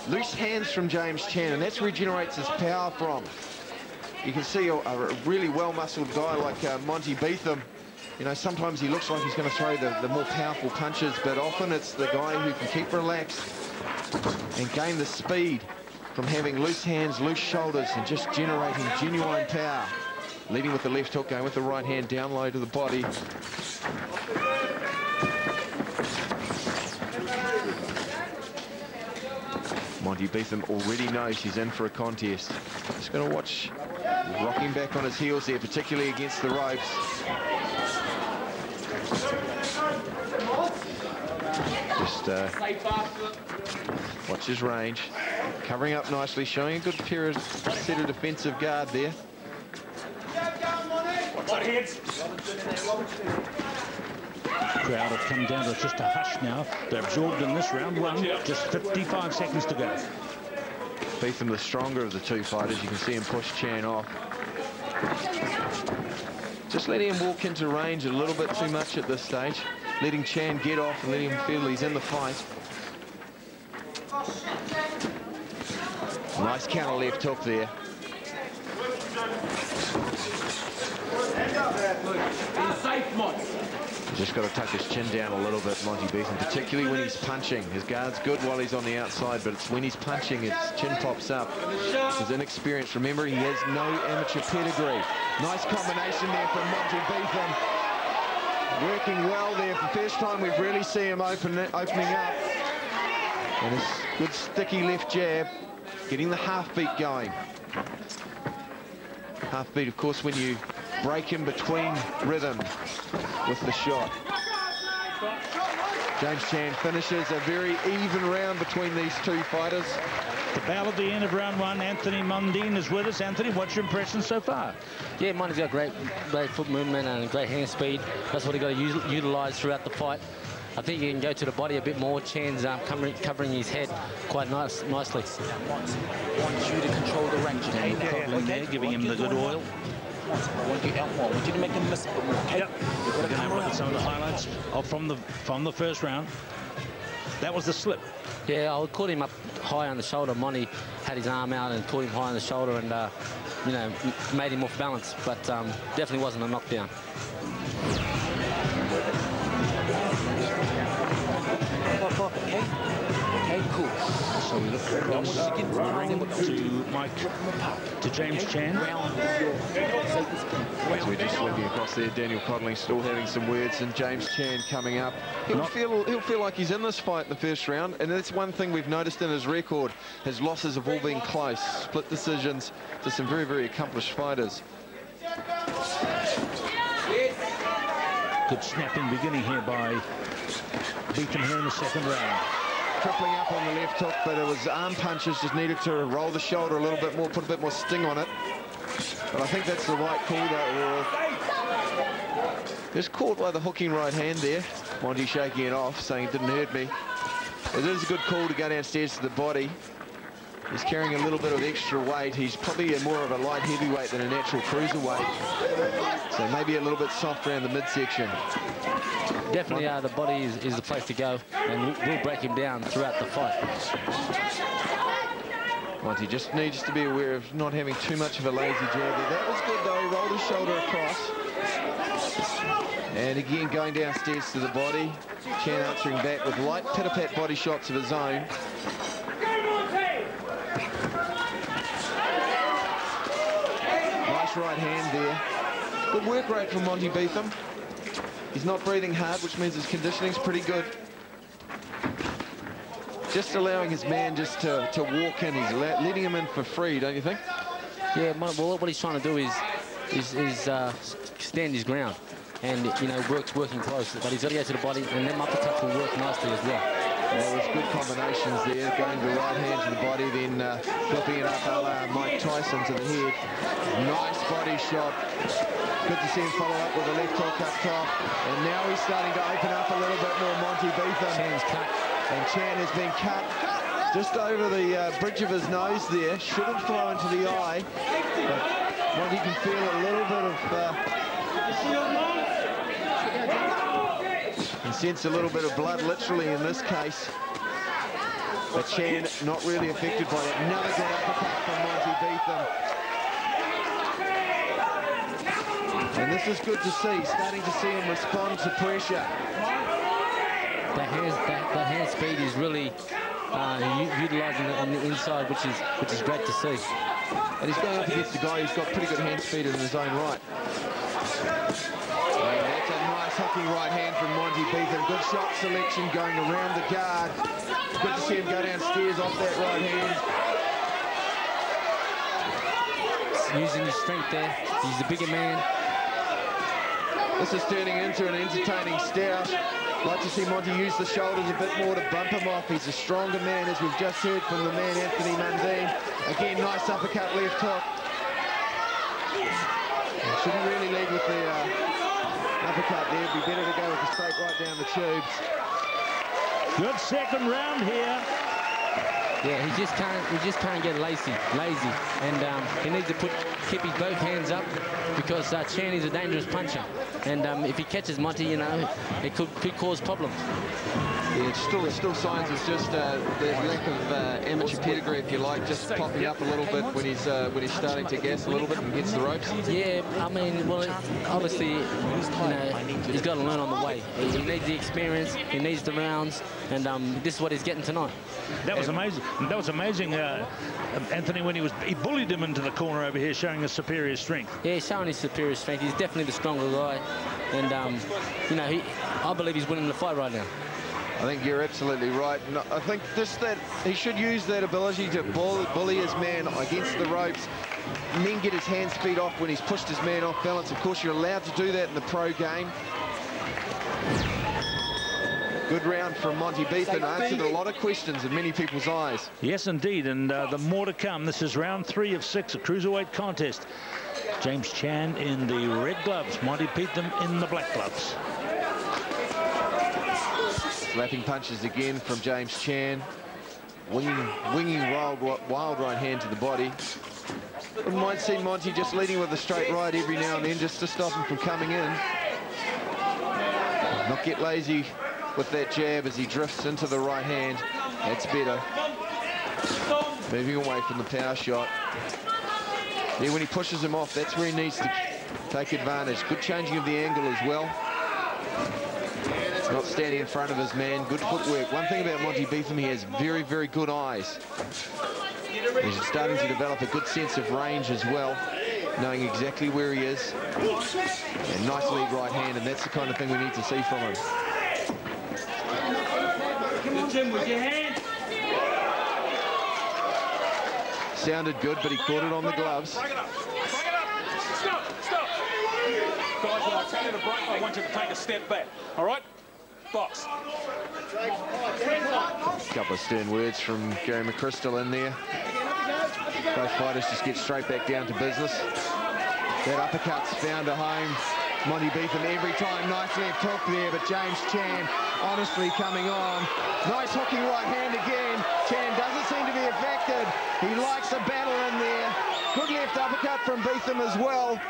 D: Loose hands from James Chan, and that's where he generates his power from. You can see a really well-muscled guy like Monte Betham. You know, sometimes he looks like he's going to throw the more powerful punches, but often it's the guy who can keep relaxed and gain the speed from having loose hands, loose shoulders, and just generating genuine power. Leading with the left hook, going with the right hand down low to the body. Monte Betham already knows he's in for a contest. Just going to watch, rocking back on his heels there, particularly against the ropes. Just watch his range. Covering up nicely, showing a good set of defensive guard there.
C: Crowd have come down to just a hush now. They're absorbed in this round 1. Just 55 seconds to go.
D: Betham, the stronger of the two fighters. You can see him push Chan off. Just letting him walk into range a little bit too much at this stage. Letting Chan get off and letting him feel he's in the fight. Nice counter left hook there. Just got to tuck his chin down a little bit, Monte Betham, particularly when he's punching. His guard's good while he's on the outside, but it's when he's punching his chin pops up. His inexperience. Remember, he has no amateur pedigree. Nice combination there from Monte Betham. Working well there. For the first time we've really seen him opening up. And his good sticky left jab, getting the half beat going. Half beat, of course, when you break in between rhythm with the shot. James Chan finishes a very even round between these two fighters.
C: The bell at the end of round one. Anthony Mundine is with us. Anthony, what's your impression so far?
M: Yeah, Mundine's got great foot movement and great hand speed. That's what he got to utilise throughout the fight. I think he can go to the body a bit more. Chan's covering his head quite nicely.
N: Want you to control the range.
C: There, giving him the good oil.
N: I want you out more. I want you to make him miss a bit more. Okay?
C: Yep. We're going to have a look at some of the highlights from the first round. That was the slip.
M: Yeah, I caught him up high on the shoulder. Monty had his arm out and caught him high on the shoulder and, you know, made him off balance. But definitely wasn't a knockdown.
N: Okay. Okay, cool.
C: So we look across the ring to James Chan.
D: So we're just looking across there. Daniel Codling still having some words, and James Chan coming up. He'll feel like he's in this fight in the first round, and that's one thing we've noticed in his record. His losses have all been close, split decisions to some very, very accomplished fighters.
C: Good snapping beginning here by Betham here in the second round.
D: Tripling up on the left hook, but it was arm punches, just needed to roll the shoulder a little bit more, put a bit more sting on it. But I think that's the right call, though. Just caught by the hooking right hand there. Monty shaking it off, saying it didn't hurt me. It is a good call to go downstairs to the body. He's carrying a little bit of extra weight. He's probably more of a light heavyweight than a natural cruiserweight. So maybe a little bit soft around the midsection.
M: Definitely the body is the place to go, and we'll break him down throughout the fight.
D: Monty just needs to be aware of not having too much of a lazy jab there. That was good, though. He rolled his shoulder across. And again, going downstairs to the body. Chan answering back with light pit-a-pat body shots of his own. Nice right hand there. Good work rate from Monte Betham. He's not breathing hard, which means his conditioning's pretty good. Just allowing his man just to walk in. He's letting him in for free, don't you think?
M: Yeah, well, what he's trying to do is stand his ground. And, you know, working close. But he's got to go to the body, and them uppercuts will work nicely as well.
D: There was good combinations there, going the right hand to the body, then flipping it up a la Mike Tyson to the head. Nice body shot. Good to see him follow up with a left hook up top. And now he's starting to open up a little bit more, Monte Betham.
M: Chan's cut.
D: And Chan has been cut just over the bridge of his nose there. Shouldn't flow into the eye. But Monte can feel a little bit of... and sense a little bit of blood, literally, in this case. But Chan not really affected by that. Another good uppercut from Monte Betham. And this is good to see, starting to see him respond to pressure.
M: The hand speed is really utilising it on the inside, which is great to see.
D: And he's going up against a guy who's got pretty good hand speed in his own right. And that's a nice hooking right hand from Monte Betham. Good shot selection going around the guard. Good to see him go downstairs off that right hand.
M: Using his strength there. He's the bigger man.
D: This is turning into an entertaining stoush. Like to see Monty use the shoulders a bit more to bump him off. He's a stronger man, as we've just heard from the man, Anthony Mundine. Again, nice uppercut left hook. Shouldn't really lead with the uppercut there. It'd be better to go with the straight right down the tubes.
C: Good second round here.
M: Yeah, he just can't get lazy, and he needs to keep his both hands up, because Chan is a dangerous puncher, and if he catches Monty, you know, it could cause problems.
D: Yeah, it's still signs of just the lack of amateur pedigree, if you like, just popping up a little bit when he's starting to gas a little bit and gets the ropes.
M: Yeah, I mean, well, obviously, you know, he's got to learn on the way. He needs the experience, he needs the rounds, and this is what he's getting tonight.
C: That was amazing. That was amazing, Anthony, when he bullied him into the corner over here, showing his superior strength.
M: Yeah, he's showing his superior strength. He's definitely the stronger guy, and you know, I believe he's winning the fight right now.
D: I think you're absolutely right. And I think that he should use that ability to bully his man against the ropes, and then get his hand speed off when he's pushed his man off balance. Of course, you're allowed to do that in the pro game. Good round from Monte Betham, answered a lot of questions in many people's eyes.
C: Yes, indeed, and the more to come. This is round 3 of 6, a cruiserweight contest. James Chan in the red gloves, Monte Betham in the black gloves.
D: Slapping punches again from James Chan. Winging wild right hand to the body. Wouldn't mind seeing Monty just leading with a straight right every now and then, just to stop him from coming in. Not get lazy with that jab as he drifts into the right hand. That's better. Moving away from the power shot. Yeah, when he pushes him off, that's where he needs to take advantage. Good changing of the angle as well. Not standing in front of his man. Good footwork. One thing about Monte Betham, he has very, very good eyes. He's starting to develop a good sense of range as well, knowing exactly where he is. And nice lead right hand, and that's the kind of thing we need to see from him.
L: Come on, Jim, with your hand.
D: Sounded good, but he caught it on the gloves.
E: Break it up. Break it up. Stop. Stop. Guys, when I tell you to break, I want you to take a step back. All right? Box.
D: A couple of stern words from Gary McChrystal in there. Both fighters just get straight back down to business. That uppercut's found a home. Monte Betham every time. Nice left hook there, but James Chan honestly coming on. Nice hooking right hand again. Chan doesn't seem to be affected. He likes a battle in there. Good left uppercut from Betham as well.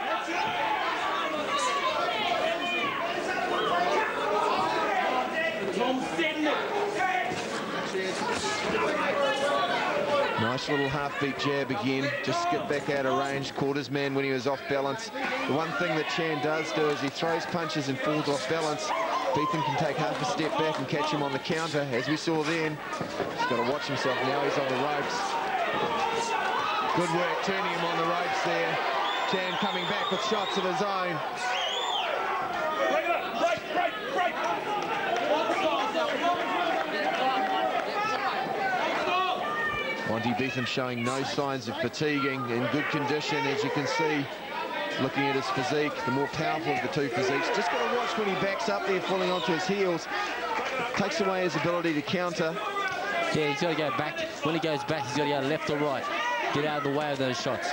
D: Nice little half-beat jab again. Just skipped back out of range. Caught his man when he was off balance. The one thing that Chan does do is he throws punches and falls off balance. Betham can take half a step back and catch him on the counter, as we saw then. He's got to watch himself now. He's on the ropes. Good work turning him on the ropes there. Chan coming back with shots of his own.
L: Break it up. Break, break, break.
D: Monte Betham showing no signs of fatiguing, in good condition, as you can see, looking at his physique, the more powerful of the two physiques. Just got to watch when he backs up there, falling onto his heels. Takes away his ability to counter.
M: Yeah, he's got to go back. When he goes back, he's got to go left or right. Get out of the way of those shots.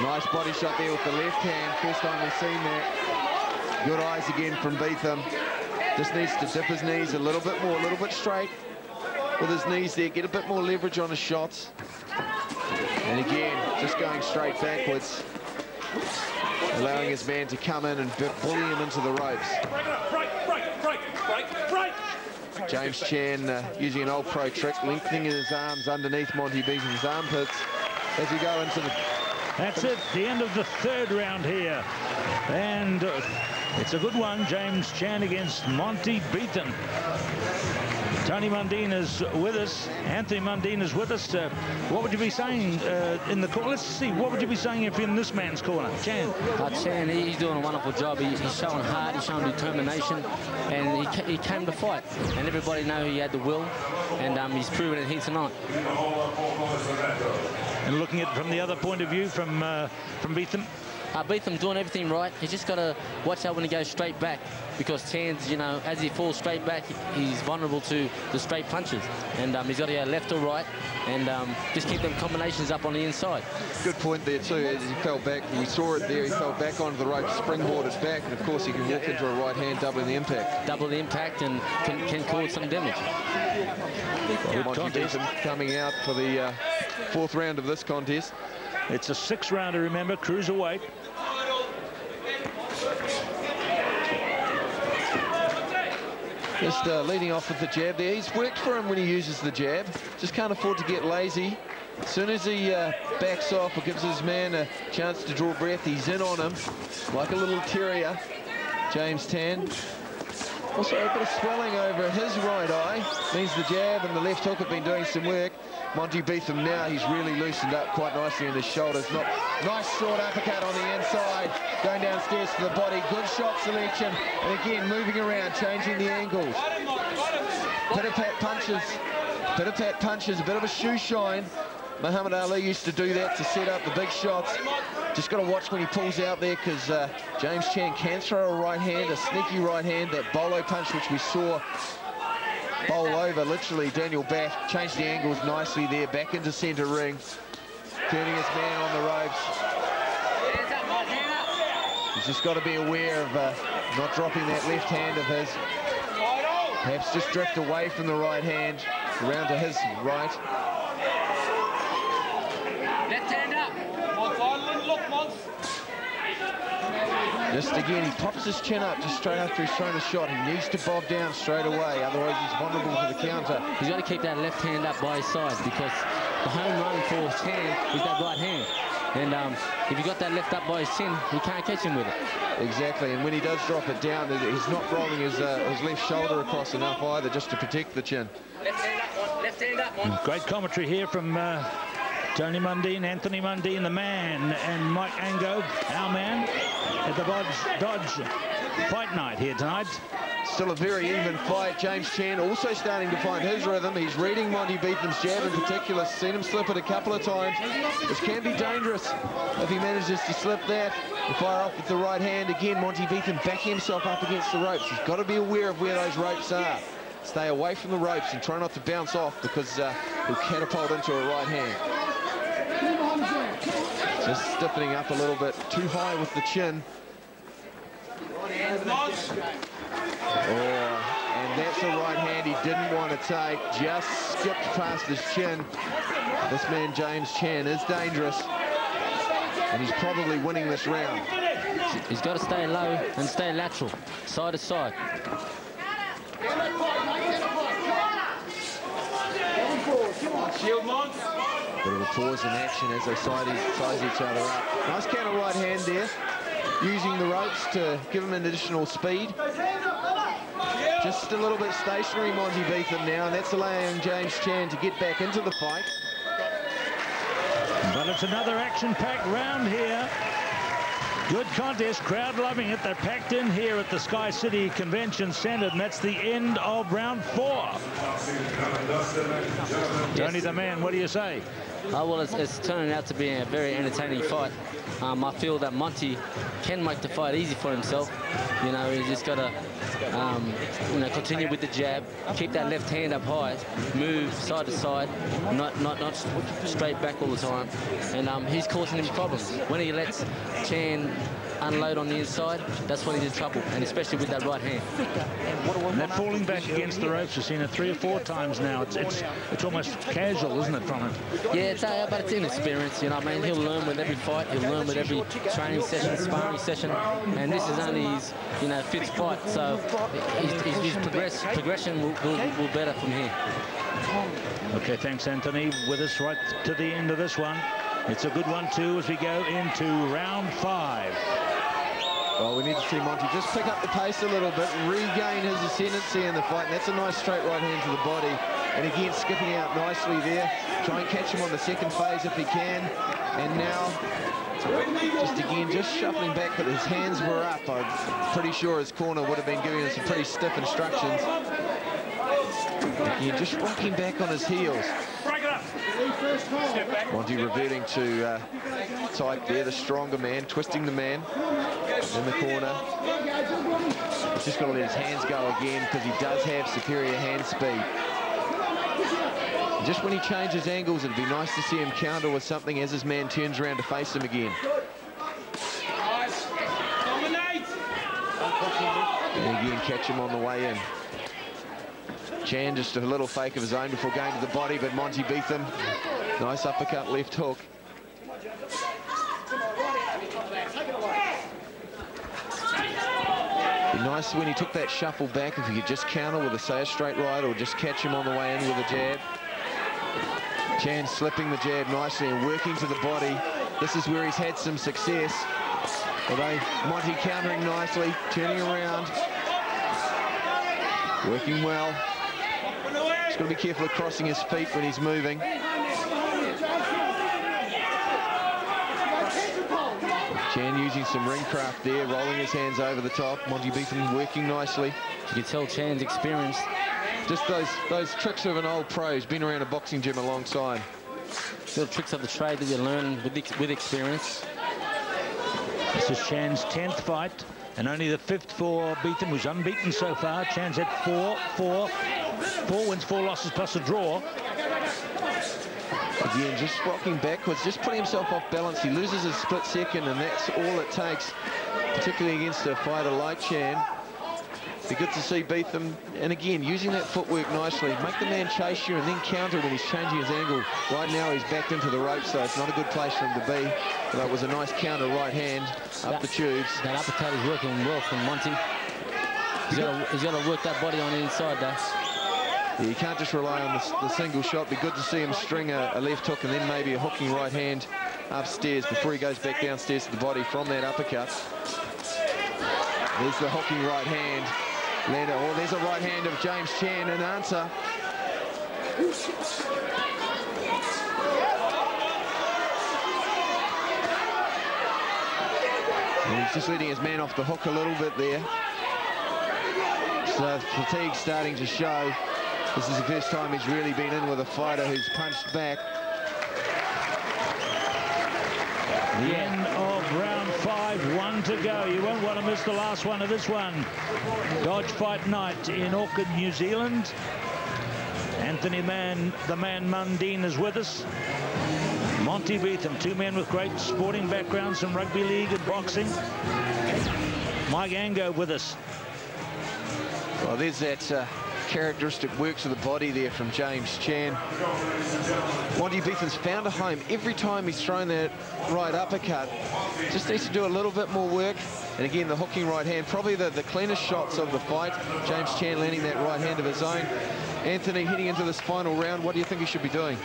D: Nice body shot there with the left hand. First time we've seen that. Good eyes again from Betham. Just needs to dip his knees a little bit more, a little bit straight with his knees there. Get a bit more leverage on his shots. And again, just going straight backwards. Allowing his man to come in and bully him into the ropes. James Chan using an old pro trick, lengthening his arms underneath Monte Betham's armpits as we go into the...
C: That's it, the end of the third round here. And it's a good one, James Chan against Monte Betham. Tony Mundine is with us. Anthony Mundine is with us. What would you be saying in the corner? Let's see. What would you be saying if you're in this man's corner? Chan.
M: Chan, he's doing a wonderful job. He's showing heart. He's showing determination. And he came to fight. And everybody know he had the will. And he's proven it here tonight.
C: And looking at it from the other point of view, from Betham.
M: Betham doing everything right. He's just got to watch out when he goes straight back, because Chan's, you know, as he falls straight back, he's vulnerable to the straight punches. And he's got to go left or right and just keep them combinations up on the inside.
D: Good point there too, as he fell back. We saw it there, he fell back onto the rope, springboarded back, and of course he can walk into a right hand, doubling the impact.
M: Double the impact and can cause some damage.
D: Monte Betham coming out for the fourth round of this contest.
C: It's a 6-rounder, remember, cruiserweight.
D: Just leading off with the jab there. He's worked for him when he uses the jab. Just can't afford to get lazy. As soon as he backs off or gives his man a chance to draw breath, he's in on him like a little terrier. James Chan. Also a bit of swelling over his right eye. Means the jab and the left hook have been doing some work. Monte Betham now, he's really loosened up quite nicely in his shoulders. Nice short uppercut on the inside, going downstairs to the body. Good shot selection, and again moving around, changing the angles. Pit-a-pat punches, a bit of a shoe shine. Muhammad Ali used to do that to set up the big shots. Just got to watch when he pulls out there, because James Chan can throw a right hand, a sneaky right hand. That bolo punch, which we saw bowl over, literally Daniel back, changed the angles nicely there, back into centre ring, turning his man on the ropes. He's just got to be aware of not dropping that left hand of his. Perhaps just drift away from the right hand, around to his right.
O: Left hand up. Look, Mons.
D: Just again, he pops his chin up just straight after he's thrown a shot. He needs to bob down straight away, otherwise he's vulnerable to the counter.
M: He's got to keep that left hand up by his side, because the home run for Chan is that right hand. And if you got that left up by his chin, you can't catch him with it.
D: Exactly, and when he does drop it down, he's not rolling his left shoulder across enough either, just to protect the chin.
O: Left hand up, Mons. Left hand up, Mons.
C: Great commentary here from Tony Mundine, Anthony Mundine, the man, and Mike Ango, our man, at the Dodge Fight Night here tonight.
D: Still a very even fight. James Chan also starting to find his rhythm. He's reading Monte Betham's jab in particular. Seen him slip it a couple of times, which can be dangerous if he manages to slip that and fire off with the right hand. Again, Monte Betham backing himself up against the ropes. He's got to be aware of where those ropes are. Stay away from the ropes and try not to bounce off, because he'll catapult into a right hand. Just stiffening up a little bit, too high with the chin. And that's a right hand he didn't want to take. Just skipped past his chin. This man, James Chan, is dangerous. And he's probably winning this round.
M: He's got to stay low and stay lateral, side to side.
O: Shield, Mons.
D: Bit of a pause in action as they size each other up. Nice counter right hand there, using the ropes to give him an additional speed. Just a little bit stationary, Monte Betham now, and that's allowing James Chan to get back into the fight.
C: But it's another action-packed round here. Good contest, crowd loving it. They're packed in here at the Sky City Convention Centre, and that's the end of round 4. Tony the man, what do you say?
M: Well, it's turning out to be a very entertaining fight. I feel that Monte can make the fight easy for himself. You know, he's just got to, you know, continue with the jab, keep that left hand up high, move side to side, not straight back all the time. And he's causing him problems. When he lets Chan unload on the inside, that's when he's in trouble, and especially with that right hand.
C: And that falling back against the ropes, we've seen it 3 or 4 times now. It's almost casual, isn't it, from him?
M: Yeah, but it's inexperience, you know what I mean? He'll learn with every fight, he'll learn with every training session, sparring session, and this is only his, you know, 5th fight, so his progression will better from here.
C: Okay, thanks, Anthony. With us right to the end of this one. It's a good one, too, as we go into round 5.
D: Well, we need to see Monte just pick up the pace a little bit, regain his ascendancy in the fight. And that's a nice straight right hand to the body. And again, skipping out nicely there. Try and catch him on the second phase if he can. And now, just shuffling back, but his hands were up. I'm pretty sure his corner would have been giving him some pretty stiff instructions. Again, just rocking back on his heels. Monte reverting to type there, the stronger man, twisting the man in the corner. He's just got to let his hands go again, because he does have superior hand speed. And just when he changes angles, it'd be nice to see him counter with something as his man turns around to face him again. And again, catch him on the way in. Chan just a little fake of his own before going to the body, but Monte Betham, nice uppercut left hook. Be nice when he took that shuffle back, if he could just counter with a straight right, or just catch him on the way in with a jab. Chan slipping the jab nicely and working to the body. This is where he's had some success. Although Monte countering nicely, turning around, working well. He's got to be careful of crossing his feet when he's moving. Chan using some ring craft there, rolling his hands over the top. Monte Betham working nicely.
M: You can tell Chan's experienced.
D: Just those tricks of an old pro who's been around a boxing gym alongside.
M: Little tricks of the trade that you learn with experience.
C: This is Chan's 10th fight, and only the 5th for Betham, who's unbeaten so far. Chan's had four wins, 4 losses, plus a draw.
D: Again, just rocking backwards, just putting himself off balance. He loses his split second, and that's all it takes, particularly against a fighter like Chan. Be good to see Betham, and again, using that footwork nicely. Make the man chase you and then counter when he's changing his angle. Right now, he's backed into the ropes, so it's not a good place for him to be. But that was a nice counter right hand up the tubes.
M: That uppercut is working well from Monty. He's got to work that body on the inside, though.
D: Yeah, you can't just rely on the single shot. Be good to see him string a left hook and then maybe a hooking right hand upstairs before he goes back downstairs to the body from that uppercut. There's the hooking right hand. Oh, there's a right hand of James Chan in answer. And he's just letting his man off the hook a little bit there. So fatigue's starting to show. This is the first time he's really been in with a fighter who's punched back.
C: The end of round 5, 1 to go. You won't want to miss the last one of this one. Dodge Fight Night in Auckland, New Zealand. Anthony the Man Mundine is with us. Monte Betham, 2 men with great sporting backgrounds from rugby league and boxing. Mike Ango with us.
D: Well, there's that characteristic works of the body there from James Chan. Monte Betham's found a home every time he's thrown that right uppercut. Just needs to do a little bit more work. And again, the hooking right hand, probably the cleanest shots of the fight. James Chan landing that right hand of his own. Anthony, heading into this final round, what do you think he should be doing?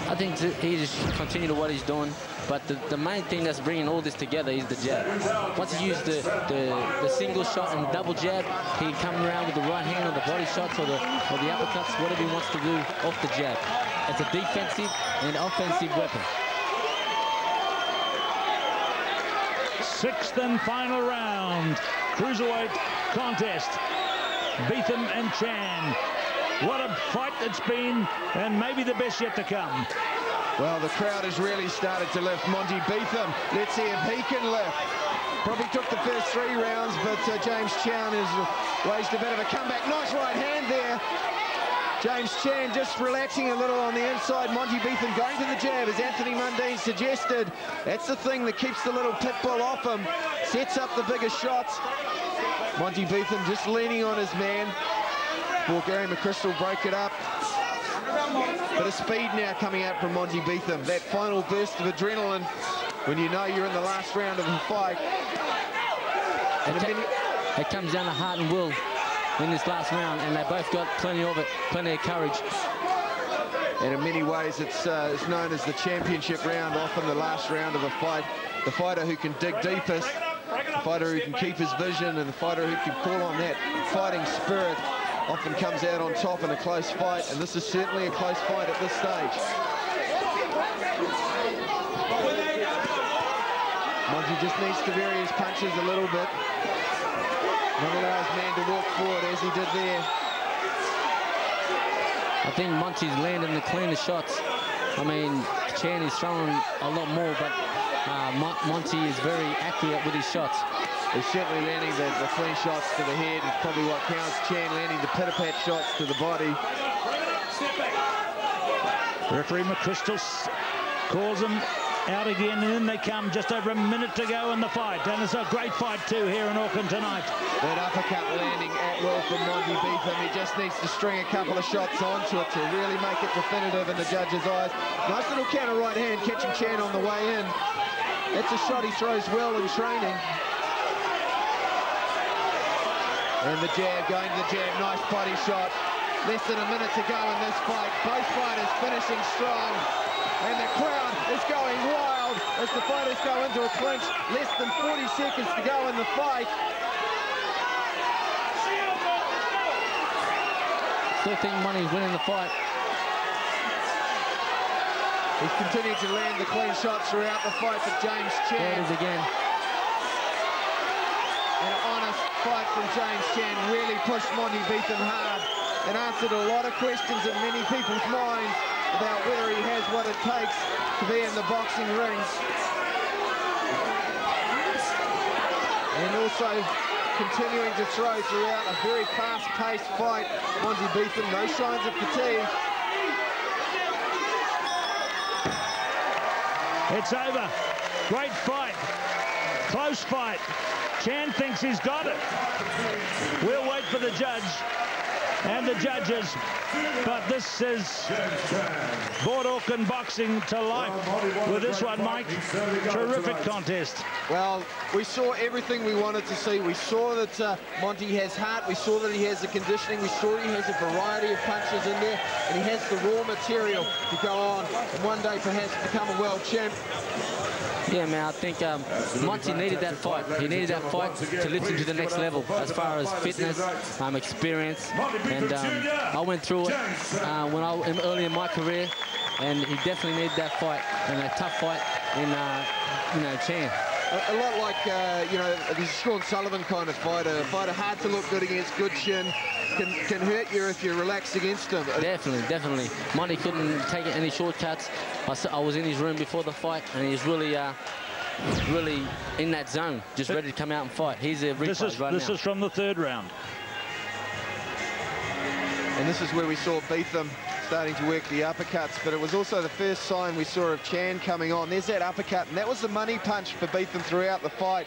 M: I think he just continue to what he's doing. But the main thing that's bringing all this together is the jab. Once he used the single shot and double jab, he come around with the right hand or the body shots or the uppercuts, whatever he wants to do off the jab. It's a defensive and offensive weapon.
C: 6th and final round, cruiserweight contest. Betham and Chan. What a fight it's been, and maybe the best yet to come.
D: Well, the crowd has really started to lift Monte Betham. Let's see if he can lift. Probably took the first 3 rounds, but James Chan has waged a bit of a comeback. Nice right hand there. James Chan just relaxing a little on the inside. Monte Betham going to the jab, as Anthony Mundine suggested. That's the thing that keeps the little pit bull off him. Sets up the bigger shots. Monte Betham just leaning on his man. Will Gary McChrystal break it up? Bit of speed now coming out from Monte Betham. That final burst of adrenaline when you know you're in the last round of the fight.
M: It comes down to heart and will in this last round, and they both got plenty of it, plenty of courage.
D: And in many ways, it's known as the championship round, often the last round of a fight. The fighter who can dig deepest, the fighter who can keep his vision, and the fighter who can call on that fighting spirit often comes out on top in a close fight, and this is certainly a close fight at this stage. Monty just needs to vary his punches a little bit. Not allow his man to walk forward as he did there.
M: I think Monty's landing the cleaner shots. I mean, Chan is throwing a lot more, but Monty is very accurate with his shots.
D: He's certainly landing the clean shots to the head. It's probably what counts. Chan landing the pitter-pat shots to the body.
C: Referee McChrystal calls them out again, and in they come. Just over a minute to go in the fight, and it's a great fight too here in Auckland tonight.
D: That uppercut landing at will from Monte Betham. He just needs to string a couple of shots onto it to really make it definitive in the judge's eyes. Nice little counter right hand catching Chan on the way in. That's a shot he throws well in training. And the jab, going to the jab, nice body shot. Less than a minute to go in this fight. Both fighters finishing strong. And the crowd is going wild as the fighters go into a clinch. Less than 40 seconds to go in the fight.
M: Still think Money's winning the fight.
D: He's continuing to land the clean shots throughout the fight for James Chan.
M: There it is again.
D: An honest fight from James Chan really pushed Monte Betham hard and answered a lot of questions in many people's minds about whether he has what it takes to be in the boxing ring.
J: also continuing to throw throughout a very fast-paced fight. Monte Betham, no signs of fatigue.
C: It's over. Great fight. Close fight. Chan thinks he's got it. We'll wait for the judge and the judges, but this is brought Auckland boxing to life with this one, Mike. Terrific contest.
J: Well, we saw everything we wanted to see. We saw that Monte has heart. We saw that he has the conditioning. We saw he has a variety of punches in there, and he has the raw material to go on and one day perhaps become a world champ.
M: Yeah, man, I think Monte needed that fight. He needed that fight to lift him to the next level as far as fitness, experience, and I went through it when early in my career, and he definitely needed that fight, and a tough fight in, Chan.
J: A lot like, the Sean Sullivan kind of fighter. Fighter hard to look good against, good chin. Can hurt you if you relax against him.
M: Definitely. Monte couldn't take any shortcuts. I was in his room before the fight, and he's really in that zone, just ready to come out and fight. He's a replay right now.
C: This is from the third round.
J: And this is where we saw Betham starting to work the uppercuts, but it was also the first sign we saw of Chan coming on. There's that uppercut, and that was the money punch for Betham throughout the fight.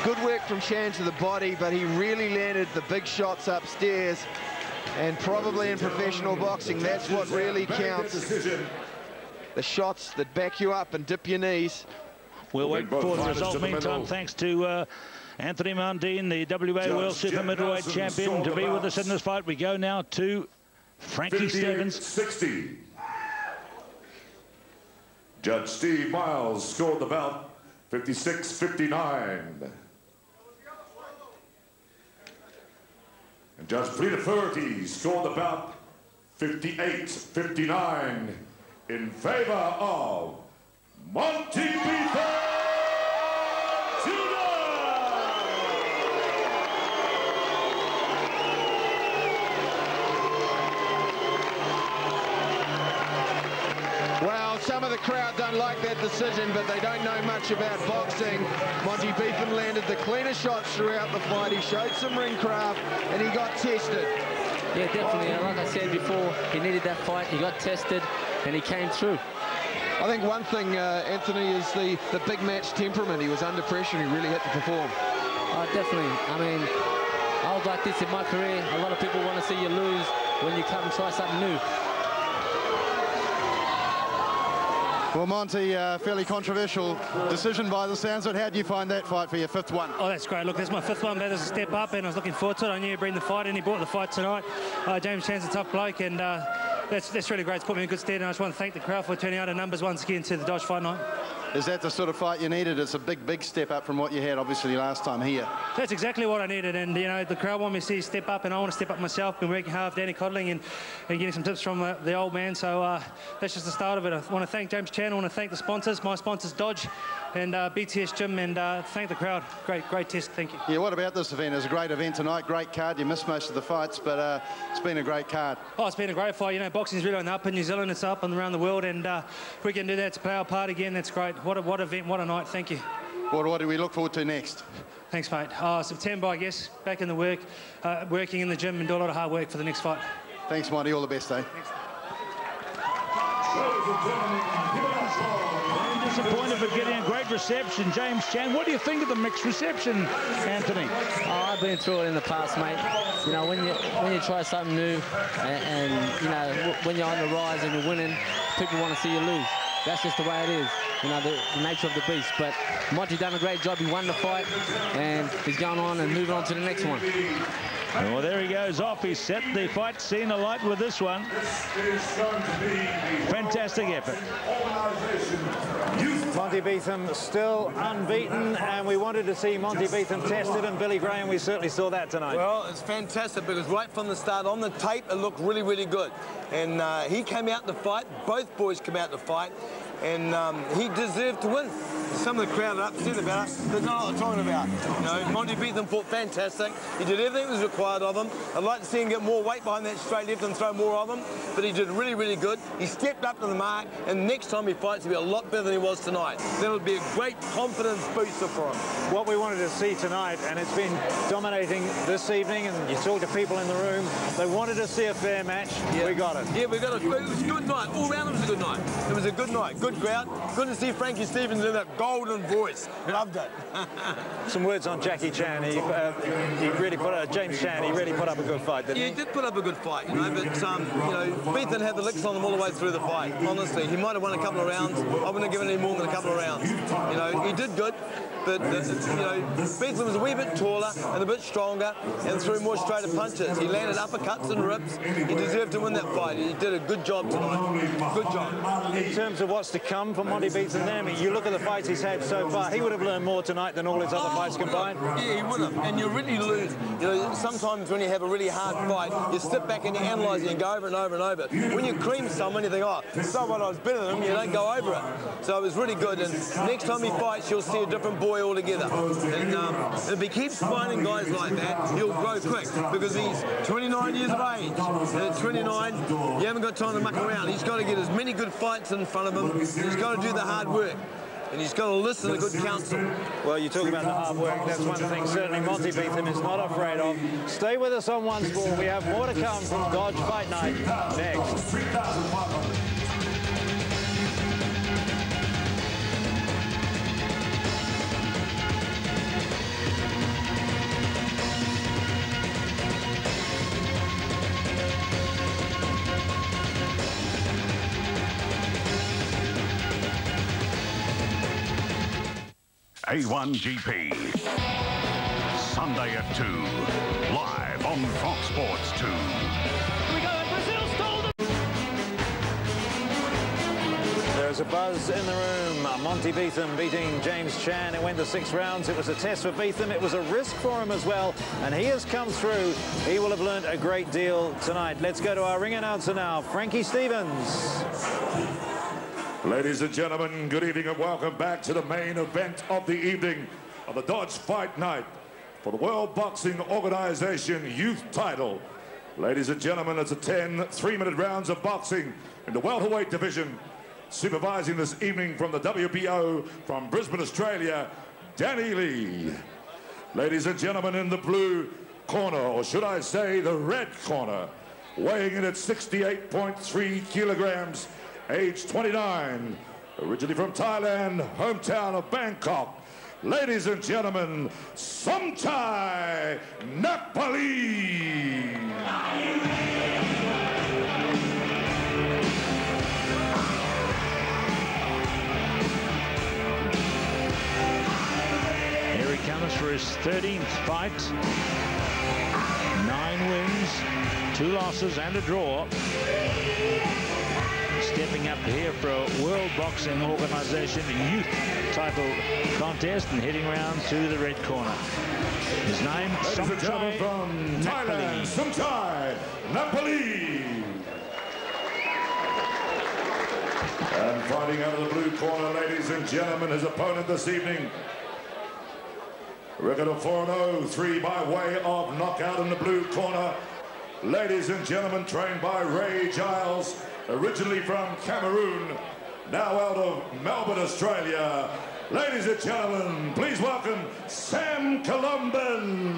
J: Good work from Chan to the body, but he really landed the big shots upstairs. And probably in professional boxing, that's what really counts. The shots that back you up and dip your knees.
C: We'll wait for the result. Meantime, thanks to Anthony Mundine, the WA World Super Middleweight Champion, to be with us in this fight. We go now to Frankie Stevens.
B: 60. Judge Steve Miles scored the bout 56-59. And Judge Peter Furty scored the bout 58-59 in favor of Monte Betham Jr.
J: Well, some of the crowd don't like that decision, but they don't know much about boxing. Monte Betham landed the cleaner shots throughout the fight. He showed some ring craft, and he got tested.
M: Yeah, definitely. Like I said before, he needed that fight. He got tested, and he came through.
J: I think one thing, Anthony, is the big match temperament. He was under pressure, and he really had to perform.
M: Definitely. I mean, I was like this in my career. A lot of people want to see you lose when you come and try something new.
H: Well, Monty, fairly controversial decision by the sounds of it. How do you find that fight for your fifth one?
I: Oh, that's great. Look, that's my fifth one. That is a step up, and I was looking forward to it. I knew he'd bring the fight, and he brought the fight tonight. James Chan's a tough bloke, and that's really great. It's put me in good stead, and I just want to thank the crowd for turning out in numbers once again to the Dodge Fight Night.
H: Is that the sort of fight you needed? It's a big step up from what you had, obviously, last time here.
I: That's exactly what I needed, and, the crowd want me to see step up, and I want to step up myself. Been working hard with Danny Codling and getting some tips from the old man, so that's just the start of it. I want to thank James Chan. I want to thank the sponsors, my sponsors, Dodge, and BTS Gym, and thank the crowd. Great test, thank you.
H: Yeah, what about this event? It was a great event tonight, great card. You missed most of the fights, but it's been a great card.
I: Oh, it's been a great fight. Boxing's really on the up in New Zealand. It's up and around the world, and if we can do that to play our part again, that's great. What event, what a night. Thank you.
H: What do we look forward to next?
I: Thanks, mate. September, I guess. Back in the work, working in the gym, and do a lot of hard work for the next fight.
H: Thanks, Monty. All the best, eh?
I: Thanks.
C: Disappointed for getting a great reception, James Chan. What do you think of the mixed reception, Anthony?
M: I've been through it in the past, mate. When you try something new, and when you're on the rise and you're winning, people want to see you lose. That's just the way it is. The nature of the beast. But Monty done a great job. He won the fight, and he's going on and moving on to the next one.
C: Well, there he goes off. He set the fight scene alight with this one. Fantastic effort.
A: Monte Betham still unbeaten, and we wanted to see Monte Betham tested, and Billy Graham, we certainly saw that tonight.
G: Well, it's fantastic because right from the start on the tape, it looked really good. And he came out to fight. Both boys came out to fight. And he deserved to win. some of the crowd are upset about it. They don't know what they're talking about. You know, Monte Betham fought fantastic. He did everything that was required of him. I'd like to see him get more weight behind that straight left and throw more of him, but he did really, really good. He stepped up to the mark, and next time he fights, he'll be a lot better than he was tonight. That'll be a great confidence booster for him.
A: What we wanted to see tonight, and it's been dominating this evening, and you talk to people in the room, they wanted to see a fair match. Yeah. We got it.
G: Yeah, we got it. It was a good night. All round it was a good night. It was a good night. Good crowd. Good to see Frankie Stevens in that golden voice. Loved it.
A: Some words on Jackie Chan. He really put James Chan. He really put up a good fight, didn't he?
G: Yeah, he did put up a good fight, you know. But you know, Betham had the licks on him all the way through the fight. Honestly, he might have won a couple of rounds. I wouldn't have given any more than a couple of rounds. You know, he did good. But, you know, Betham was a wee bit taller and a bit stronger and threw more straighter punches. He landed uppercuts and rips. He deserved to win that fight. He did a good job tonight. Good job.
A: In terms of what's to come for Monte Betham there, I mean, you look at the fights he's had so far, he would have learned more tonight than all his other fights combined.
G: Yeah, he would have. And you really lose. You know, sometimes when you have a really hard fight, you sit back and you analyse it and go over and over and over. When you cream someone, you think, oh, so what, I was better than him, you don't go over it. So it was really good. And next time he fights, you'll see a different boy altogether. And if he keeps finding guys like that, he'll grow quick because he's 29 years of age. And at 29, you haven't got time to muck around. He's got to get as many good fights in front of him. He's got to do the hard work. And he's got to listen to good counsel.
A: Well, you talk about the hard work. That's one thing certainly Monte Betham is not afraid of. Stay with us on One Sport. We have more to come from Dodge Fight Night next.
K: A1GP, Sunday at 2, live on Fox Sports 2.
L: We go, Brazil stole them.
A: There's a buzz in the room. Monte Betham beating James Chan. It went to 6 rounds. It was a test for Betham. It was a risk for him as well, and he has come through. He will have learned a great deal tonight. Let's go to our ring announcer now, Frankie Stevens.
B: Ladies and gentlemen, good evening and welcome back to the main event of the evening of the Dodge Fight Night for the World Boxing Organization Youth title. Ladies and gentlemen, it's a 10 3-minute rounds of boxing in the welterweight division. Supervising this evening from the WBO from Brisbane, Australia, Danny Lee. Ladies and gentlemen, in the blue corner, or should I say the red corner, weighing in at 68.3 kilograms, age 29, originally from Thailand, hometown of Bangkok. Ladies and gentlemen, Somchai Nakbalee.
C: Here he comes for his 13th fight. 9 wins, 2 losses and a draw. Stepping up here for a World Boxing Organization Youth title contest and heading round to the red corner. His name, Somchai
B: from Thailand, Somchai Nakbalee. And fighting out of the blue corner, ladies and gentlemen, his opponent this evening. Record of 4-0, 3 by way of knockout in the blue corner. Ladies and gentlemen, trained by Ray Giles, originally from Cameroon, now out of Melbourne, Australia. Ladies and gentlemen, please welcome Sam Colomban.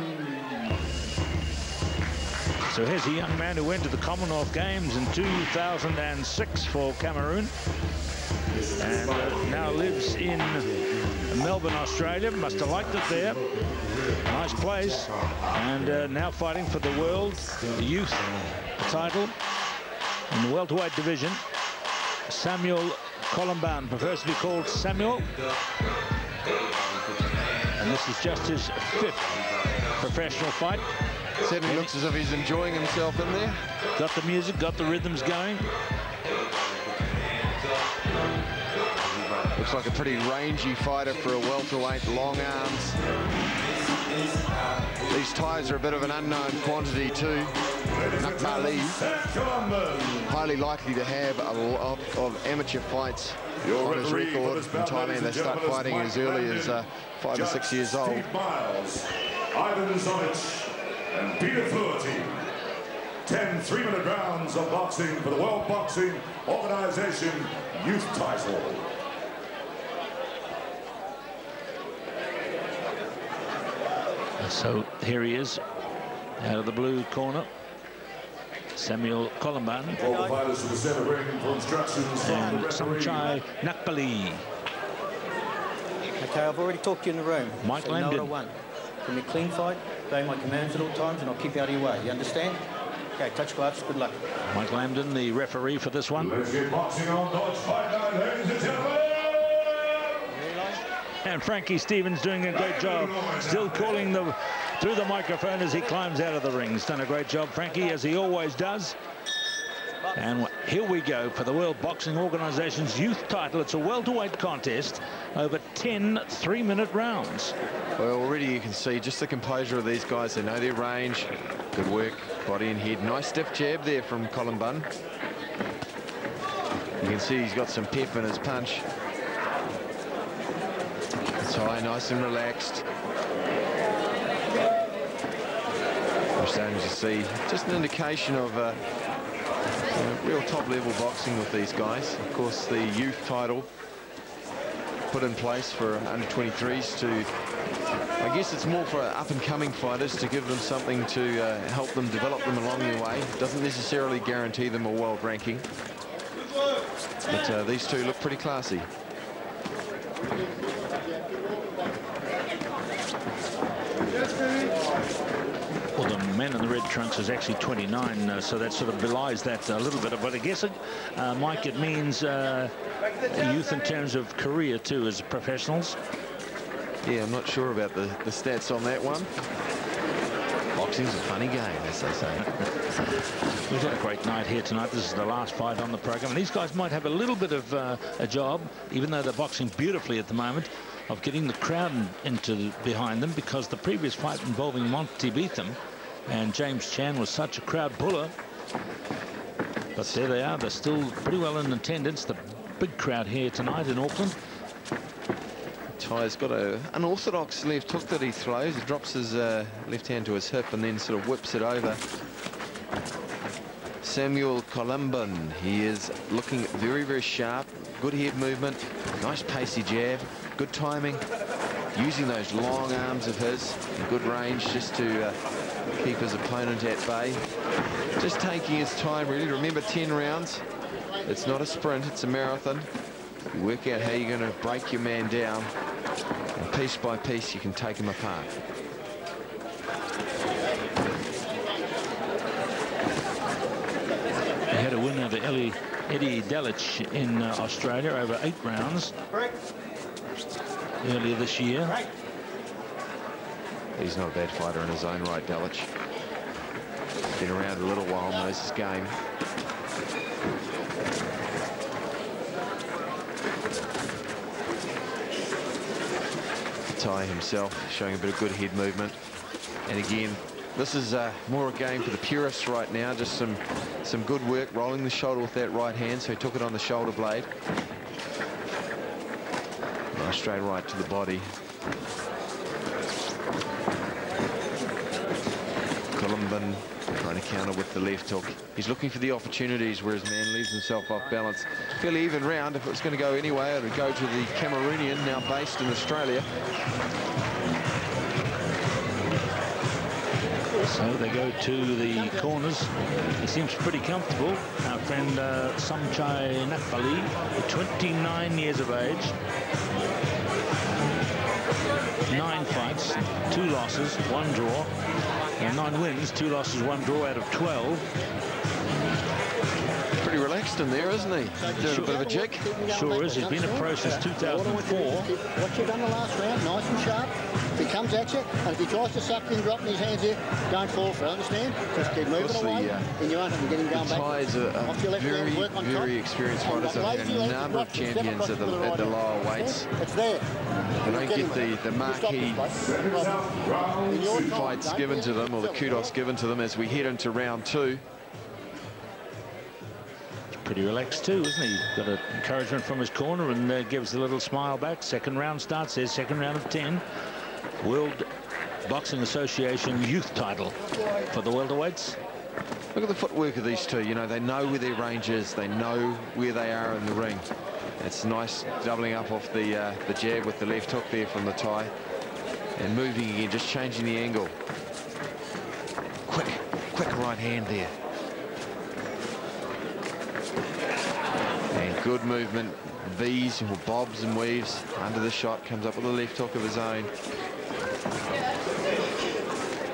C: So here's a young man who went to the Commonwealth Games in 2006 for Cameroon and now lives in Melbourne, Australia. Must have liked it there. Nice place. And now fighting for the world youth title in the welterweight division. Samuel Colomban prefers to be called Samuel. And this is just his 5th professional fight.
D: Certainly looks as if he's enjoying himself in there.
C: Got the music, got the rhythms going.
D: Looks like a pretty rangy fighter for a welterweight, long arms.
J: These tyres are a bit of an unknown quantity too. Nakbalee, highly likely to have a lot of amateur fights on his record in Thailand. They start fighting as early as 5 or 6 years old.
B: Ivan Somchai and Peter Fluharty. 10 3-minute rounds of boxing for the World Boxing Organization youth title.
C: So here he is, out of the blue corner, Samuel Colomban
B: All the fighters to the center ring for instructions from the referee.
C: Somchai Nakbalee.
P: Okay, I've already talked to you in the room.
C: Mike
P: so you know
C: Lambden.
P: what I want. Give me a clean fight, obey my commands at all times, and I'll keep you out of your way. You understand? Okay, touch gloves, good luck.
C: Mike Lambden, the referee for this one.
B: Let's get boxing on Dodge Fight Night, ladies and gentlemen.
C: And Frankie Stevens doing a great job, still calling through the microphone as he climbs out of the ring. He's done a great job, Frankie, as he always does. And here we go for the World Boxing Organization's youth title. It's a welterweight contest over 10 3-minute rounds.
J: Well, already you can see just the composure of these guys. They know their range. Good work, body and head. Nice stiff jab there from Colomban. You can see he's got some pep in his punch. Tie nice and relaxed. We're starting to see just an indication of real top-level boxing with these guys. Of course, the youth title put in place for under-23s to, I guess it's more for up-and-coming fighters to give them something to help them develop them along their way. Doesn't necessarily guarantee them a world ranking. But these two look pretty classy.
C: Well, the man in the red trunks is actually 29, so that sort of belies that a little bit. But I guess, Mike, it means youth in terms of career, too, as professionals.
J: Yeah, I'm not sure about the stats on that one. Boxing's a funny game, as they say.
C: We've got a great night here tonight. This is the last fight on the program. And these guys might have a little bit of a job, even though they're boxing beautifully at the moment, of getting the crowd behind them, because the previous fight involving Monte Betham and James Chan was such a crowd puller. But there they are. They're still pretty well in attendance. The big crowd here tonight in Auckland.
J: Ty's got an unorthodox left hook that he throws. He drops his left hand to his hip and then sort of whips it over. Samuel Colomban, he is looking very, very sharp. Good head movement, nice pacey jab, good timing, using those long arms of his, good range just to keep his opponent at bay. Just taking his time, really. Remember, 10 rounds. It's not a sprint, it's a marathon. You work out how you're going to break your man down, and piece by piece you can take him apart.
C: He had a win over Eddie Delich in Australia over 8 rounds earlier this year.
J: He's not a bad fighter in his own right, Delich. Been around a little while, knows his game. Ty himself showing a bit of good head movement. And again, this is more a game for the purists right now. Just some good work, rolling the shoulder with that right hand, so he took it on the shoulder blade. Nice straight right to the body. Colomban trying to counter with the left hook. He's looking for the opportunities where his man leaves himself off balance. Fairly even round. If it was going to go anyway, it would go to the Cameroonian, now based in Australia.
C: So they go to the corners. He seems pretty comfortable. Our friend Somchai Nakbalee, 29 years of age. 9 fights, 2 losses, 1 draw. And 9 wins, 2 losses, 1 draw out of 12.
J: Pretty relaxed.
D: relaxed in there, isn't he? Doing a bit of a jig.
C: Sure is. He's been a pro since 2004.
Q: What you've done the last round, nice and sharp. If he comes at you, and if he tries to suck in, dropping his hands here, don't fall for it, understand? Just keep moving away, and you won't have to get him going back.
D: The Thais are very experienced fighters. I've had a number of champions at the lower weights.
Q: It's there.
D: They don't get the marquee fights given to them, or the kudos given to them as we head into round 2.
C: Pretty relaxed too, isn't he? Got an encouragement from his corner and gives a little smile back. Second round starts there, second round of 10. World Boxing Association youth title for the welterweights.
D: Look at the footwork of these two. You know, they know where their range is. They know where they are in the ring. It's nice doubling up off the jab with the left hook there from the Thai. And moving again, just changing the angle. Quick right hand there. And good movement. V's or bobs and weaves under the shot. Comes up with a left hook of his own.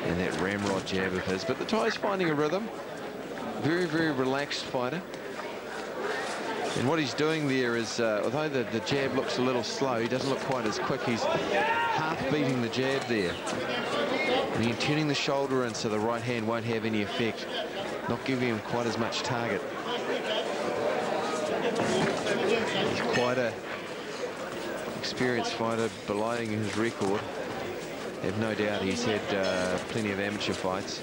D: And that ramrod jab of his. But the Thai's finding a rhythm. Very, very relaxed fighter. And what he's doing there is, although the jab looks a little slow, he doesn't look quite as quick. He's half beating the jab there. And then turning the shoulder in so the right hand won't have any effect. Not giving him quite as much target. He's quite an experienced fighter, belying his record. I have no doubt he's had plenty of amateur fights.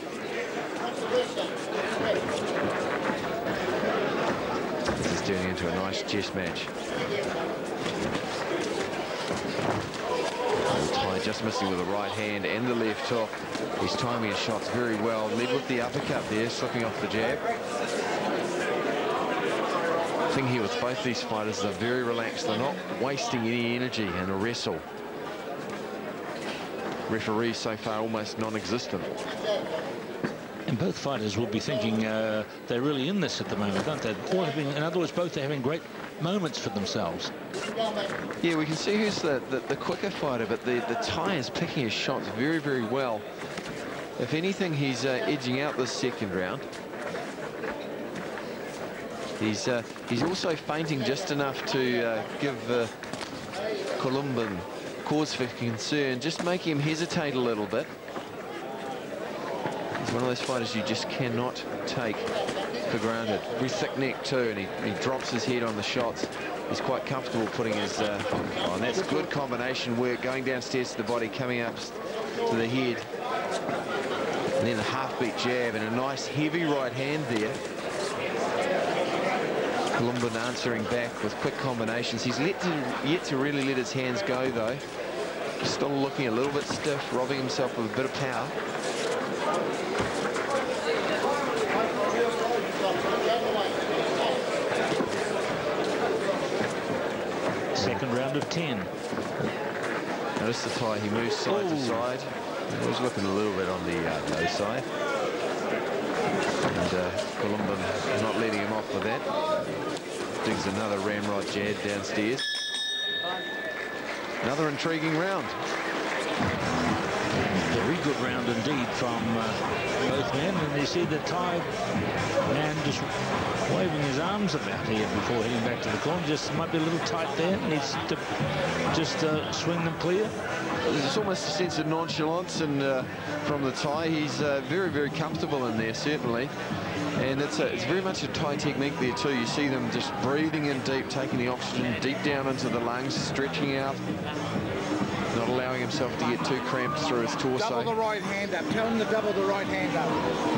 D: This is turning into a nice chess match. Thai just missing with the right hand and the left hook. He's timing his shots very well. Led with the uppercut there, slipping off the jab. The thing here with both these fighters, they're very relaxed. They're not wasting any energy in a wrestle. Referees so far almost non-existent.
C: And both fighters will be thinking they're really in this at the moment, aren't they? All having, in other words, both are having great moments for themselves.
D: Yeah, we can see who's the quicker fighter, but the Thai is picking his shots very, very well. If anything, he's edging out this second round. He's also feinting just enough to give Colomban cause for concern, just making him hesitate a little bit. He's one of those fighters you just cannot take for granted. Very thick neck too, and he drops his head on the shots. He's quite comfortable putting his... and that's good combination work, going downstairs to the body, coming up to the head. And then a half-beat jab and a nice heavy right hand there. Colomban answering back with quick combinations. He's yet to really let his hands go, though. Still looking a little bit stiff, robbing himself of a bit of power.
C: Second round of 10.
D: Notice the Thai, he moves side to side. He was looking a little bit on the low side. And Colomban not letting him off with that. Digs another ramrod jab downstairs. Another intriguing round.
C: Very good round indeed from both men. And you see the Thai man just waving his arms about here before heading back to the corner. Just might be a little tight there. Needs to just swing them clear.
D: There's almost a sense of nonchalance from the Thai. He's very, very comfortable in there, certainly. And it's very much a Thai technique there too. You see them just breathing in deep, taking the oxygen deep down into the lungs, stretching out, not allowing himself to get too cramped through his torso.
R: Double the right hand up. Tell him to double the right hand up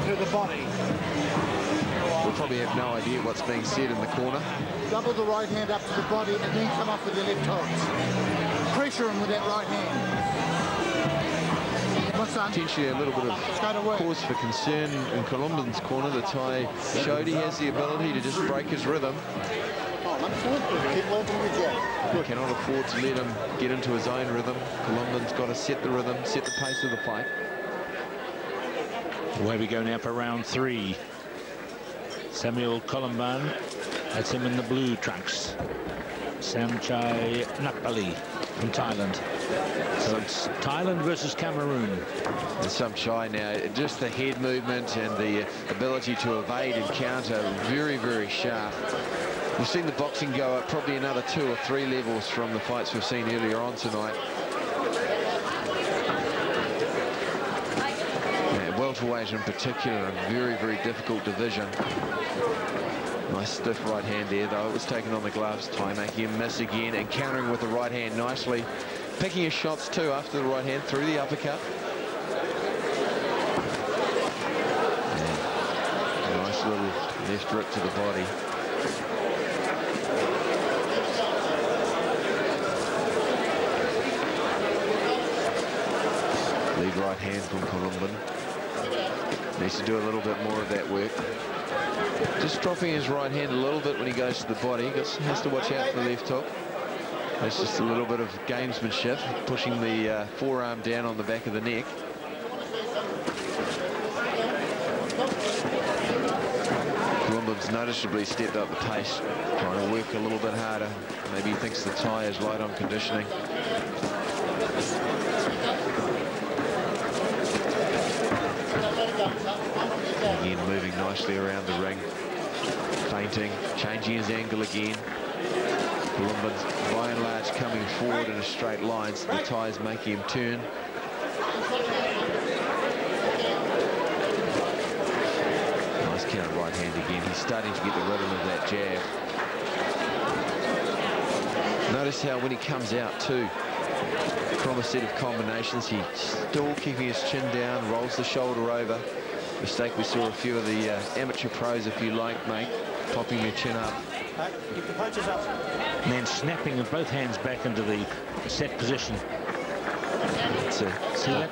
R: to the body.
D: We'll probably have no idea what's being said in the corner.
R: Double the right hand up to the body and then come up with your left hooks. Pressure him with that right hand.
D: Potentially a little bit of cause for concern in Colomban's corner. The Thai showed he has the ability to just break his rhythm. He cannot afford to let him get into his own rhythm. Colomban's got to set the rhythm, set the pace of the fight.
C: Away we go now for round 3. Samuel Colomban, that's him in the blue trunks. Somchai Nakbalee from Thailand. So it's Thailand versus Cameroon.
D: And Somchai now, just the head movement and the ability to evade and counter, very, very sharp. We've seen the boxing go up probably another 2 or 3 levels from the fights we've seen earlier on tonight. Yeah, welterweight in particular, a very, very difficult division. Nice stiff right hand there, though. It was taken on the gloves. Thai making him miss again and countering with the right hand nicely. Picking his shots, too, after the right hand through the uppercut. Yeah. Nice little left rip to the body. Lead right hand from Colomban. Needs to do a little bit more of that work. Just dropping his right hand a little bit when he goes to the body. Has to watch out for the left hook. That's just a little bit of gamesmanship, pushing the forearm down on the back of the neck. Colomban's noticeably stepped up the pace, trying to work a little bit harder. Maybe he thinks the Thai is light on conditioning. Again, moving nicely around the ring. Feinting, changing his angle again. Colomban's by and large coming forward in a straight line, so the Thai's making him turn. Nice counter right hand again. He's starting to get the rhythm of that jab. Notice how when he comes out too, from a set of combinations, he's still keeping his chin down, rolls the shoulder over. Mistake we saw a few of the amateur pros, if you like, make, popping their chin up.
C: Keep the punches up. And then snapping of both hands back into the set position.
D: See that?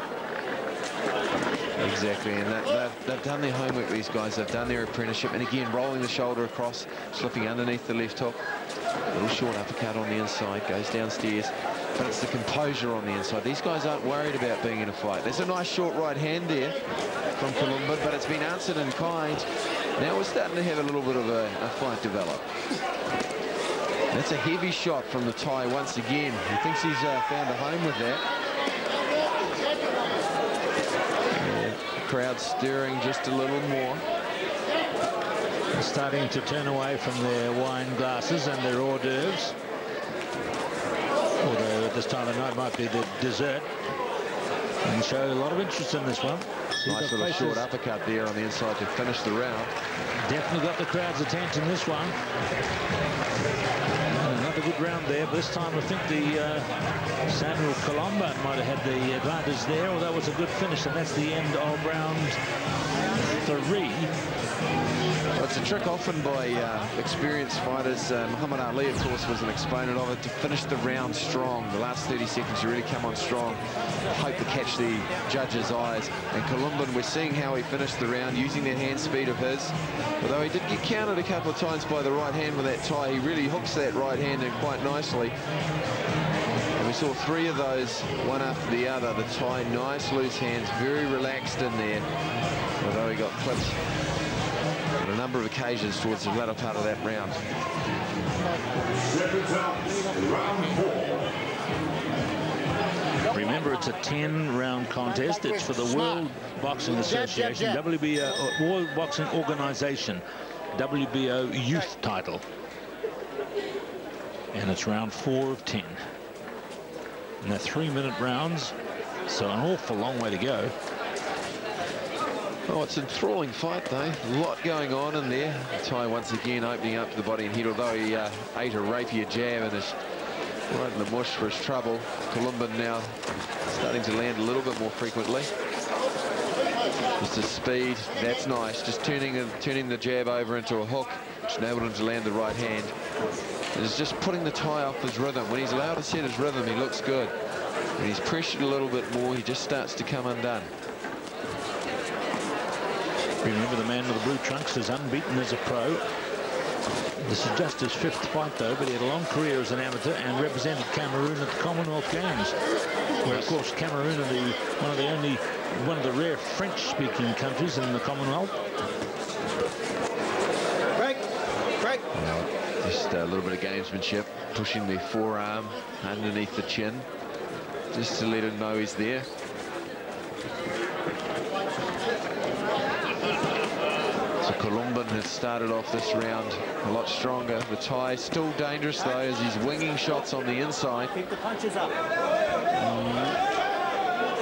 D: Exactly, and they've done their homework, these guys. They've done their apprenticeship, and again, rolling the shoulder across, slipping underneath the left hook. A little short uppercut on the inside, goes downstairs, but it's the composure on the inside. These guys aren't worried about being in a fight. There's a nice short right hand there from Colomban, but it's been answered in kind. Now we're starting to have a little bit of a fight develop. That's a heavy shot from the Thai once again. He thinks he's found a home with that. Crowd stirring just a little more.
C: They're starting to turn away from their wine glasses and their hors d'oeuvres. Although at this time of night might be the dessert. And show a lot of interest in this one.
D: Nice little short uppercut there on the inside to finish the round.
C: Definitely got the crowd's attention, this one. Another good round there, but this time I think the Samuel Colomban might have had the advantage there, although it was a good finish, and that's the end of round 3.
D: Well, it's a trick often by experienced fighters. Muhammad Ali, of course, was an exponent of it, to finish the round strong. The last 30 seconds, you really come on strong. Hope to catch the judge's eyes. And Colomban, we're seeing how he finished the round using that hand speed of his. Although he did get countered a couple of times by the right hand with that Thai, he really hooks that right hand in quite nicely. And we saw 3 of those, one after the other. The Thai, nice loose hands, very relaxed in there. Although he got clipped on a number of occasions towards the latter part of that round.
B: Round 4.
C: Remember, it's a 10-round contest. It's for the World Boxing Association, WBO, World Boxing Organization, WBO Youth title. And it's round 4 of 10. And they're 3-minute rounds, so an awful long way to go.
D: Oh, it's an enthralling fight, though. A lot going on in there. Thai once again opening up to the body and head, although he ate a rapier jab and is right in the mush for his trouble. Colomban now starting to land a little bit more frequently. Just his speed, that's nice. Just turning the jab over into a hook, which enabled him to land the right hand. It's just putting the Thai off his rhythm. When he's allowed to set his rhythm, he looks good. When he's pressured a little bit more, he just starts to come undone.
C: Remember, the man with the blue trunks is unbeaten as a pro. This is just his 5th fight, though, but he had a long career as an amateur and represented Cameroon at the Commonwealth Games, where, of course, Cameroon are one of the rare French-speaking countries in the Commonwealth.
D: Break. Just Just a little bit of gamesmanship, pushing the forearm underneath the chin, just to let him know he's there. So Colomban has started off this round a lot stronger. The tie still dangerous though, as he's winging shots on the inside.
P: Keep the punches up.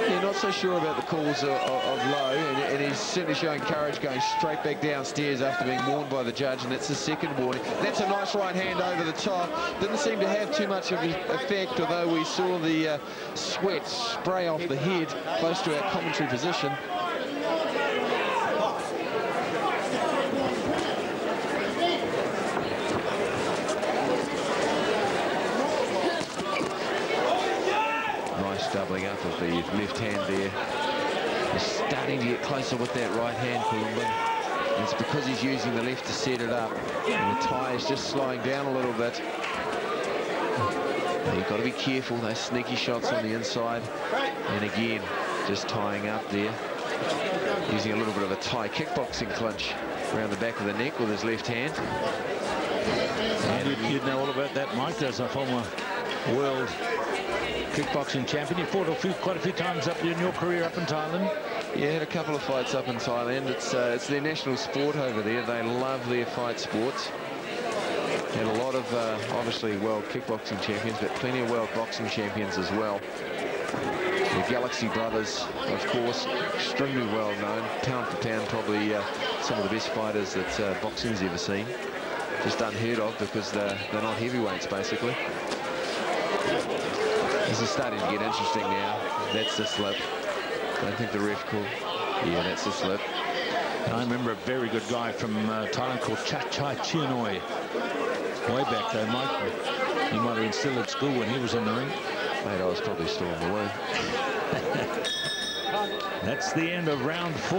D: Yeah, not so sure about the calls of low, and he's certainly showing courage going straight back downstairs after being warned by the judge, and that's the second warning. That's a nice right hand over the top. Didn't seem to have too much of an effect, although we saw the sweat spray off the head close to our commentary position. Doubling up of the left hand there. He's starting to get closer with that right hand, Colomban. And it's because he's using the left to set it up. And the tie is just slowing down a little bit. You've got to be careful, those sneaky shots on the inside. And again, just tying up there. Using a little bit of a tie kickboxing clinch around the back of the neck with his left hand.
C: And you'd know all about that, Mike, as a former world kickboxing champion. You fought quite a few times up in your career up in Thailand.
D: Yeah, had a couple of fights up in Thailand. It's their national sport over there. They love their fight sports. Had a lot of obviously world kickboxing champions, but plenty of world boxing champions as well. The Galaxy brothers, of course, extremely well known, pound for pound, probably some of the best fighters that boxing's ever seen. Just unheard of because they're not heavyweights, basically. This is starting to get interesting now. That's the slip. I don't think the ref called. Yeah, that's the slip.
C: I remember a very good guy from Thailand called Chachai Chianoi. Way back though, Mike. He might have been still at school when he was in the ring.
D: Mate, I was probably still on the way.
C: That's the end of round 4.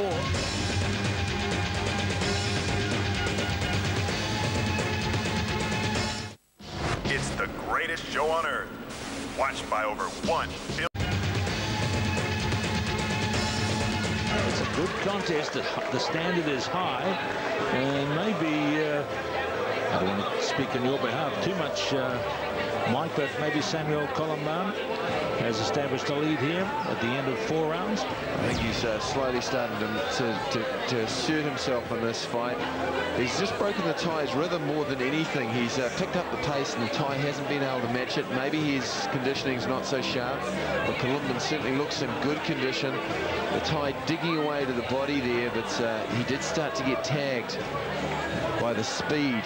K: It's the greatest show on earth. Watched by over 1 billion.
C: It's a good contest. The standard is high, and maybe I don't want to speak on your behalf too much, Mike, but maybe Samuel Colomban has established a lead here at the end of 4 rounds.
D: I think he's slowly starting to assert himself in this fight. He's just broken the tie's rhythm more than anything. He's picked up the pace, and the tie hasn't been able to match it. Maybe his conditioning's not so sharp, but Colomban certainly looks in good condition. The tie digging away to the body there, but he did start to get tagged by the speed.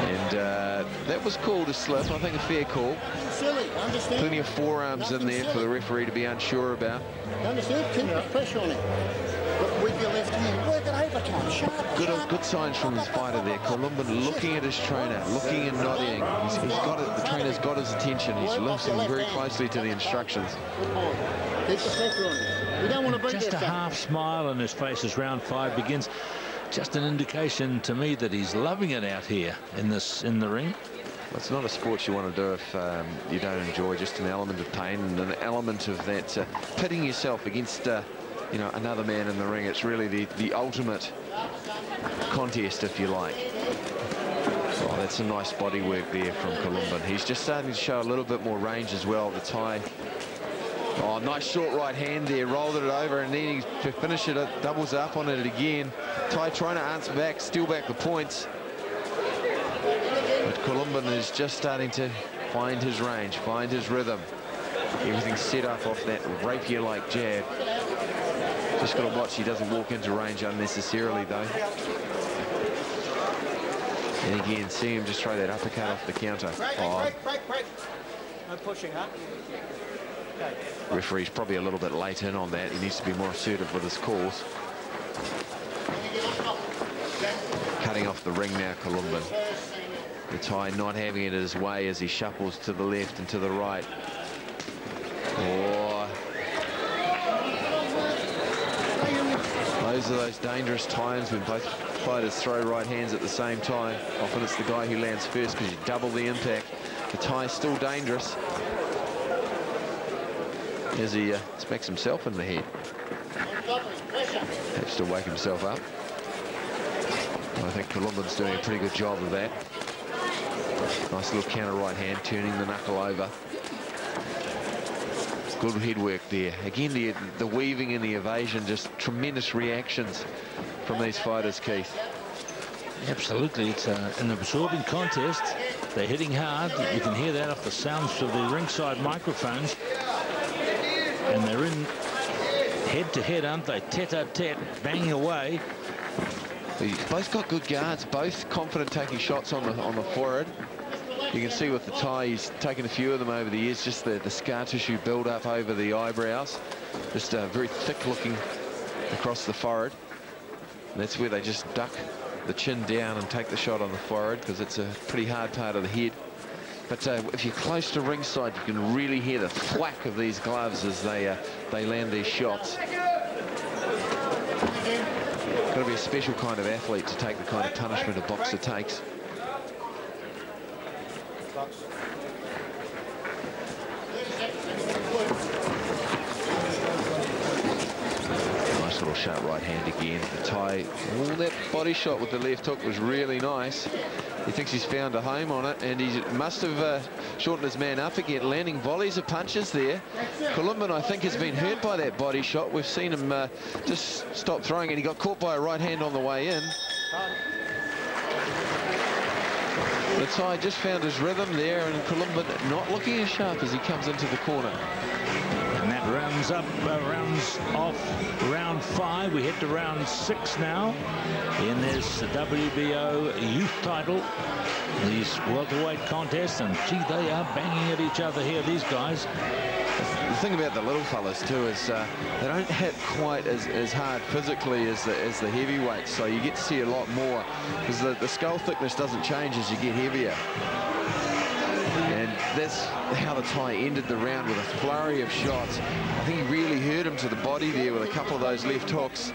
D: And that was called a slip. I think a fair call.
Q: Silly, understand?
D: Plenty of forearms in there for the referee to be unsure about.
Q: Understand? Keep the pressure on him. With your left hand, work it overtime, sharp.
D: Good signs from his fighter there. Colomban looking at his trainer, looking and nodding. He's got it. The trainer's got his attention. He's listening very closely to the instructions.
Q: Keep the pressure on him. We don't want to beat
C: Just a half smile on his face as round 5 begins. Just an indication to me that he's loving it out here in the ring.
D: Well, it's not a sport you want to do if you don't enjoy. Just an element of pain and an element of that pitting yourself against you know, another man in the ring. It's really the ultimate contest, if you like. Oh, that's a nice body work there from Colomban. He's just starting to show a little bit more range as well. The tie. Oh, nice short right hand there, rolled it over, and then to finish it, doubles up on it again. Tai trying to answer back, steal back the points. But Colomban is just starting to find his range, find his rhythm. Everything's set up off that rapier-like jab. Just got to watch he doesn't walk into range unnecessarily, though. And again, see him just throw that uppercut off the counter.
P: Break. No pushing, huh? Okay.
D: Referee's probably a little bit late in on that. He needs to be more assertive with his calls. Cutting off the ring now, Colomban. The tie not having it his way as he shuffles to the left and to the right. Oh. Those are those dangerous times when both fighters throw right hands at the same time. Often it's the guy who lands first because you double the impact. The tie's still dangerous as he smacks himself in the head. Has to wake himself up. I think Colomban's doing a pretty good job of that. Nice little counter right hand, turning the knuckle over. Good head work there. Again, the weaving and the evasion, just tremendous reactions from these fighters, Keith.
C: Absolutely, it's an absorbing contest. They're hitting hard. You can hear that off the sounds of the ringside microphones. And they're in head-to-head, aren't they? Tete-a-tete, banging away.
D: They've both got good guards, both confident taking shots on the forehead. You can see with the tie, he's taken a few of them over the years, just the scar tissue build up over the eyebrows. Just very thick looking across the forehead. And that's where they just duck the chin down and take the shot on the forehead, because it's a pretty hard part of the head. But if you're close to ringside, you can really hear the thwack of these gloves as they land these shots. Got to be a special kind of athlete to take the kind of punishment a boxer takes. Nice little sharp right hand again. The tie, that body shot with the left hook was really nice. He thinks he's found a home on it, and he must have shortened his man up again, landing volleys of punches there. Colomban, I think, has been hurt by that body shot. We've seen him just stop throwing, and he got caught by a right hand on the way in. The tie just found his rhythm there, and Colomban not looking as sharp as he comes into the corner.
C: And that rounds off round 5. We head to round 6 now in this WBO youth title. These welterweight contests, and gee, they are banging at each other here, these guys.
D: The thing about the little fellas too is they don't hit quite as hard physically as the heavyweights, so you get to see a lot more, because the skull thickness doesn't change as you get heavier. And that's how the tie ended the round, with a flurry of shots. I think he really hurt him to the body there with a couple of those left hooks.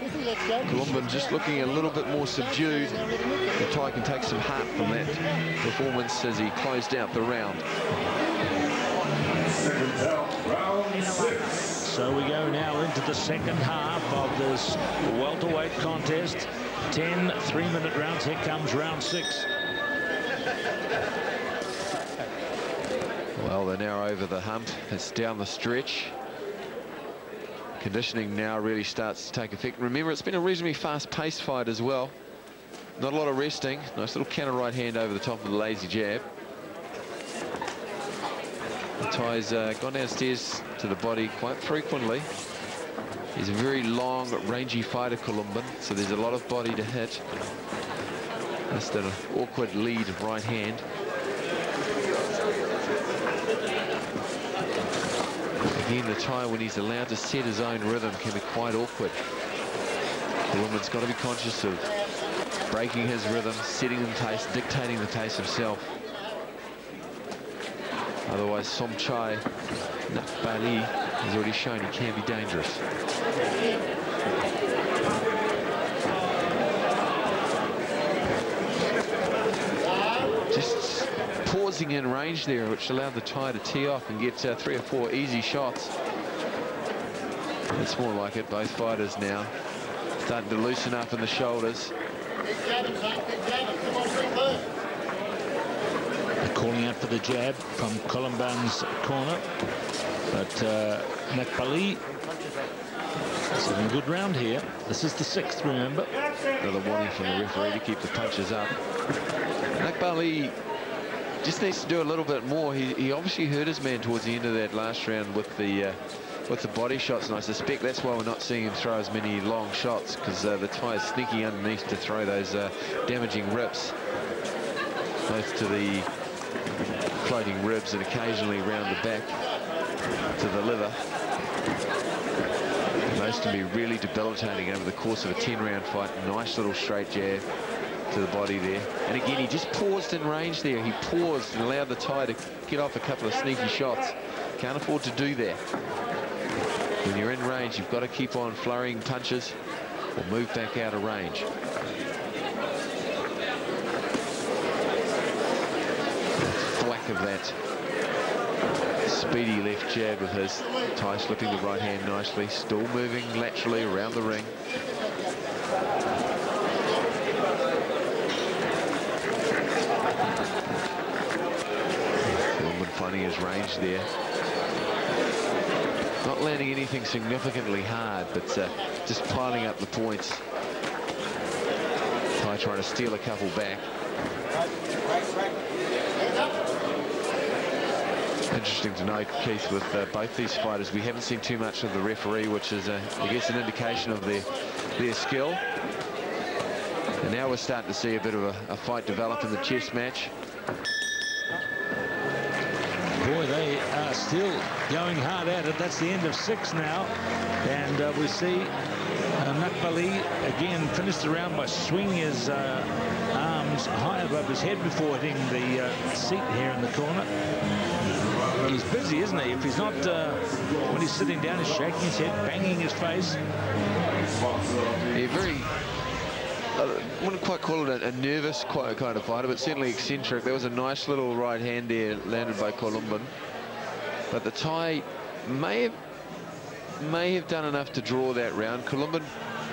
D: Colomban just looking a little bit more subdued. The tie can take some heart from that performance as he closed out the round.
C: So we go now into the second half of this welterweight contest. 10 3-minute rounds. Here comes round 6.
D: Well, they're now over the hump. It's down the stretch. Conditioning now really starts to take effect. Remember, it's been a reasonably fast-paced fight as well. Not a lot of resting. Nice little counter right hand over the top of the lazy jab. The tie's gone downstairs to the body quite frequently. He's a very long, rangy fighter, Colomban, so there's a lot of body to hit. That's an awkward lead right hand. Again, the tie, when he's allowed to set his own rhythm, can be quite awkward. Colomban's got to be conscious of breaking his rhythm, setting the pace, dictating the pace himself. Otherwise, Somchai, Nakbalee has already shown he can be dangerous. Just pausing in range there, which allowed the tie to tee off and get 3 or 4 easy shots. It's more like it. Both fighters now starting to loosen up in the shoulders.
C: They're calling out for the jab from Colomban's corner, but Nakbalee is having a good round here. This is the 6th, remember.
D: Another warning from the referee to keep the punches up. Nakbalee just needs to do a little bit more. He obviously hurt his man towards the end of that last round with the body shots, and I suspect that's why we're not seeing him throw as many long shots, because the tie is sneaking underneath to throw those damaging rips, both to the floating ribs and occasionally round the back to the liver. Those can be really debilitating over the course of a 10-round fight. Nice little straight jab to the body there. And again, he just paused in range there. He paused and allowed the tie to get off a couple of sneaky shots. Can't afford to do that. When you're in range, you've got to keep on flurrying punches or move back out of range. Thwack of that speedy left jab with his tie slipping the right hand nicely, still moving laterally around the ring. finding his range there. Not landing anything significantly hard, but just piling up the points. Tai trying to steal a couple back. Interesting to note, Keith, with both these fighters, we haven't seen too much of the referee, which is, I guess, an indication of their skill. And now we're starting to see a bit of a fight develop in the chess match.
C: Boy, they are still going hard at it. That's the end of 6 now. And we see Nakbalee again finished the round by swinging his arms high above his head before hitting the seat here in the corner. He's busy, isn't he? If he's not, when he's sitting down, he's shaking his head, banging his face.
D: Yeah, very... I wouldn't quite call it a nervous kind of fighter, but certainly eccentric. There was a nice little right hand there landed by Colomban. But the Thai may have done enough to draw that round. Colomban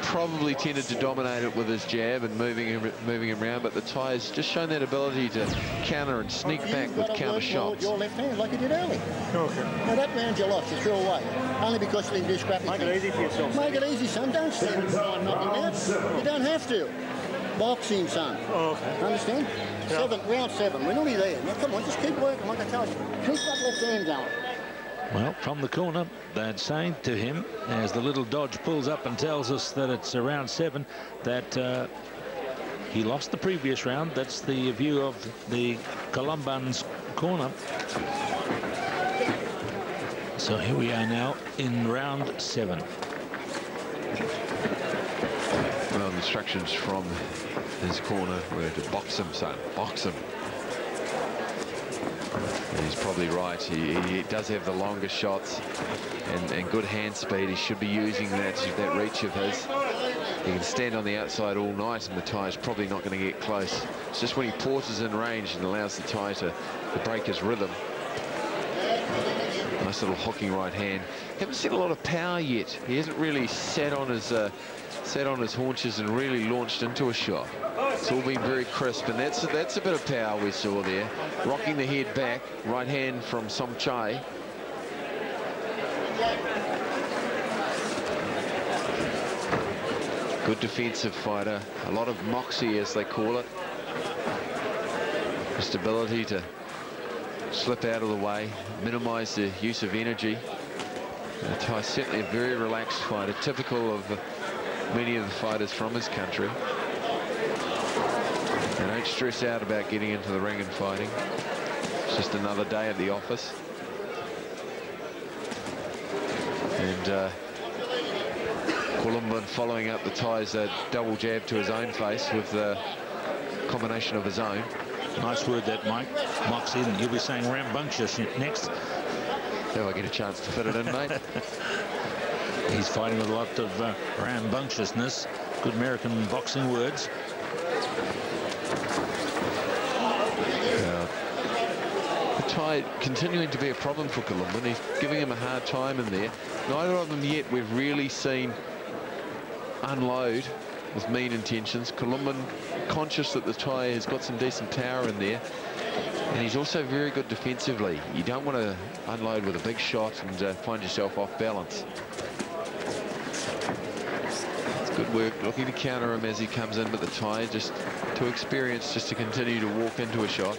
D: probably tended to dominate it with his jab and moving him around, but the Thai has just shown that ability to counter and sneak back with counter shots.
Q: Your left hand like you did earlier.
F: Okay.
Q: Now that round you lost, you threw away. Only because you didn't do scrappy.
F: Make it easy for yourself.
Q: Make it easy, son. Don't stand and try and knock him out. You don't have to. Boxing, son.
F: Oh, okay.
Q: Understand? Yeah. Round 7. We're nearly there. Now come on, just keep working like I told you. Keep that left hand going.
C: Well, from the corner, they're saying to him, as the little dodge pulls up and tells us that it's around 7, that he lost the previous round. That's the view of the Colomban's corner. So here we are now in round 7.
D: Well, instructions from his corner were to box him, son. Box him. He's probably right. He does have the longest shots and good hand speed. He should be using that reach of his. He can stand on the outside all night, and the Thai is probably not going to get close. It's just when he pauses in range and allows the Thai to break his rhythm. Nice little hooking right hand. Haven't seen a lot of power yet. He hasn't really sat on his haunches and really launched into a shot. It's all been very crisp, and that's a bit of power we saw there. Rocking the head back, right hand from Somchai. Good defensive fighter, a lot of moxie as they call it. Just ability to slip out of the way, minimize the use of energy. Tai certainly a very relaxed fighter, typical of many of the fighters from his country. They don't stress out about getting into the ring and fighting. It's just another day at the office. And Colomban following up the Thai's double jab to his own face with the combination of his own.
C: Nice word that, Mike. Moxie, and you'll be saying rambunctious next.
D: If I get a chance to fit it in, mate.
C: He's fighting with a lot of rambunctiousness. Good American boxing words.
D: The Thai continuing to be a problem for Colomban. He's giving him a hard time in there. Neither of them yet we've really seen unload with mean intentions. Colomban conscious that the Thai has got some decent power in there, and he's also very good defensively. You don't want to unload with a big shot and find yourself off balance. It's good work looking to counter him as he comes in, but the Thai just too experienced just to continue to walk into a shot.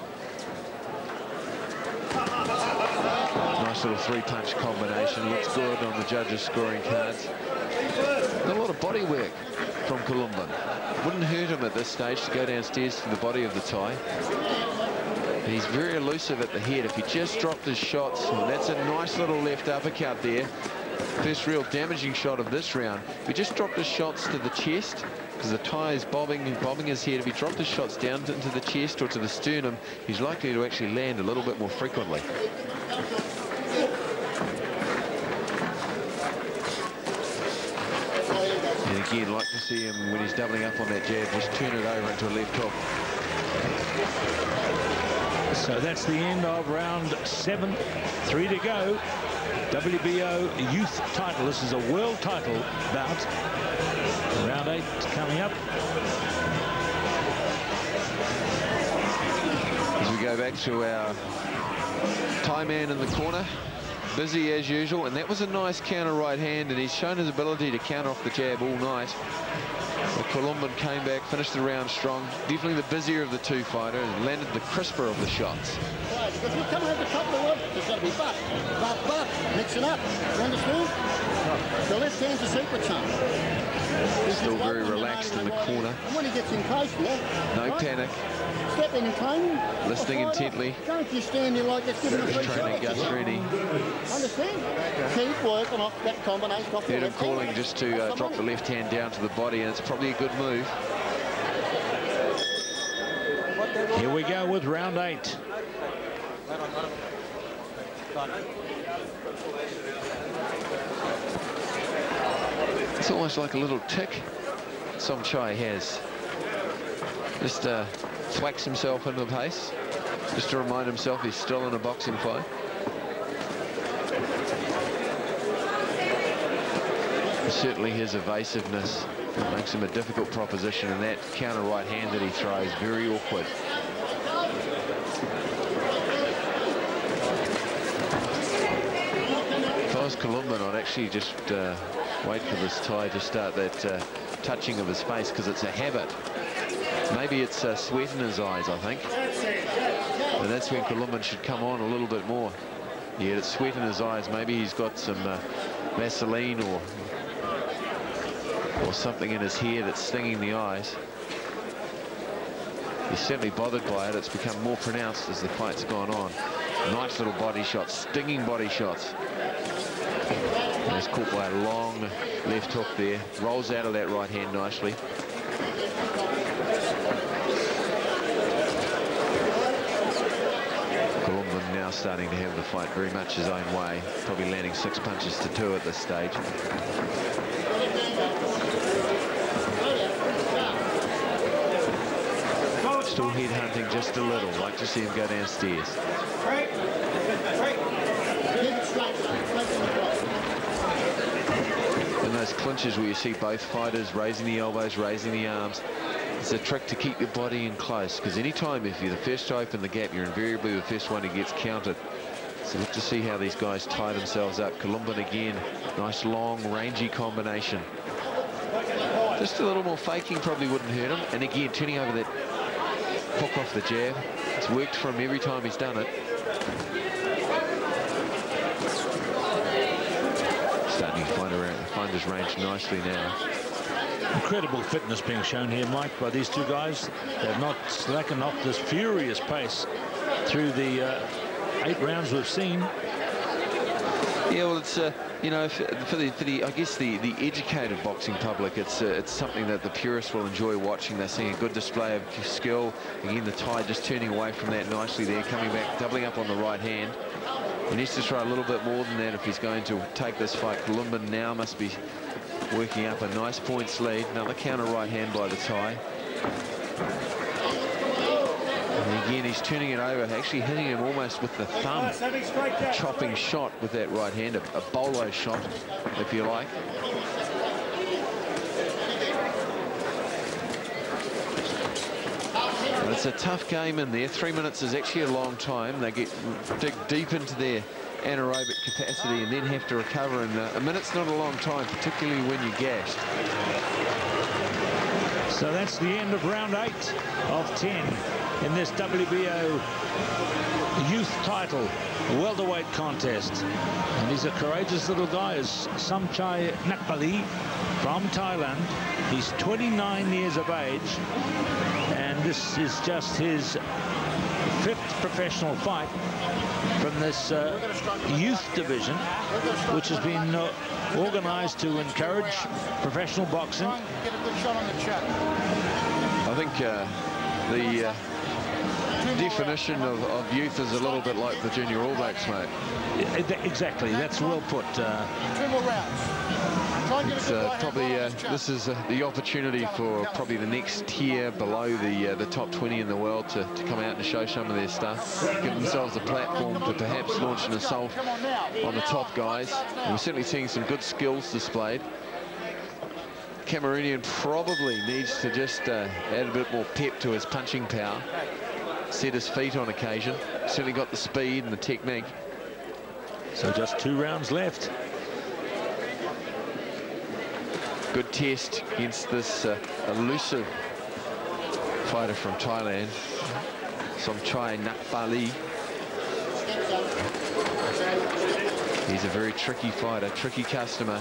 D: Nice little three-punch combination. Looks good on the judges' scoring cards. Not a lot of body work from Colomban. Wouldn't hurt him at this stage to go downstairs to the body of the Thai. He's very elusive at the head. If he just dropped his shots, and that's a nice little left uppercut there. First real damaging shot of this round. If he just dropped his shots to the chest, because the Thai is bobbing his head, if he dropped his shots down into the chest or to the sternum, he's likely to actually land a little bit more frequently. And again, like to see him when he's doubling up on that jab, just turn it over into a left hook.
C: So that's the end of round 7. 3 to go. WBO youth title. This is a world title bout. Round 8 coming up.
D: As we go back to our Thai man in the corner, busy as usual, and that was a nice counter right hand, and he's shown his ability to counter off the jab all night. But Colomban came back, finished the round strong. Definitely the busier of the two fighters, and landed the crisper of the shots.
Q: Right, because we come over the top of the wood, there's got to be butt, mix it up. You understand? The left hand's a super chump.
D: Still very relaxed in the corner.
Q: And when he gets in close,
D: no panic.
Q: Step in and claim.
D: Listening intently.
Q: Don't just stand there like this, giving a free
D: training Gus Rennie.
Q: Understand? Keep working off that combination. Off
D: Heard him calling just to drop the left hand down to the body, and it's probably a good move.
C: Here we go with round 8.
D: It's almost like a little tick Somchai has. Just thwacks himself into the pace, just to remind himself he's still in a boxing fight. Certainly his evasiveness makes him a difficult proposition, and that counter right hand that he throws, very awkward. If I was Colomban, I'd actually just wait for this Thai to start that touching of his face, because it's a habit. Maybe it's sweat in his eyes, I think. And that's when Colomban should come on a little bit more. Yeah, it's sweat in his eyes. Maybe he's got some Vaseline or something in his hair that's stinging the eyes. He's certainly bothered by it. It's become more pronounced as the fight's gone on. Nice little body shots, stinging body shots. And he's caught by a long left hook there. Rolls out of that right hand nicely. Colomban now starting to have the fight very much his own way. Probably landing 6 punches to 2 at this stage. Still head hunting just a little. Like to see him go downstairs. In those clinches where you see both fighters raising the elbows, raising the arms, it's a trick to keep your body in close, because anytime if you're the first to open the gap, you're invariably the first one who gets countered. So look to see how these guys tie themselves up. Colomban again, nice long rangy combination. Just a little more faking probably wouldn't hurt him, and again turning over that hook off the jab. It's worked for him every time he's done it. Starting to find his range nicely now.
C: Incredible fitness being shown here, Mike, by these two guys. They've not slackened off this furious pace through the 8 rounds we've seen.
D: Yeah, well, it's you know, for the I guess the educated boxing public, it's something that the purists will enjoy watching. They're seeing a good display of skill. Again, the Thai just turning away from that nicely there, coming back, doubling up on the right hand. He needs to try a little bit more than that if he's going to take this fight. Colomban now must be working up a nice points lead. Another counter right hand by the Thai. And again, he's turning it over, actually hitting him almost with the thumb. A chopping shot with that right hand, a bolo shot, if you like. But it's a tough game in there. 3 minutes is actually a long time. They dig deep into their anaerobic capacity and then have to recover, and a minute's not a long time, particularly when you're gassed.
C: So that's the end of round 8 of 10 in this WBO youth title welterweight contest. And he's a courageous little guy, is Somchai Nakbalee from Thailand. He's 29 years of age, and this is just his 5th professional fight from this youth division, which has been organized to encourage professional boxing.
D: I think the definition of youth is a little bit like the junior All Blacks, mate.
C: Exactly, that's well put.
R: 2 more rounds.
D: It's probably this is the opportunity for probably the next tier below the top 20 in the world to come out and show some of their stuff, give themselves a platform to perhaps launch an assault on the top guys. And we're certainly seeing some good skills displayed. Cameroonian probably needs to just add a bit more pep to his punching power. set his feet on occasion. Certainly got the speed and the technique.
C: So just 2 rounds left.
D: Good test against this elusive fighter from Thailand, Somchai Nakbalee. He's a very tricky fighter, tricky customer.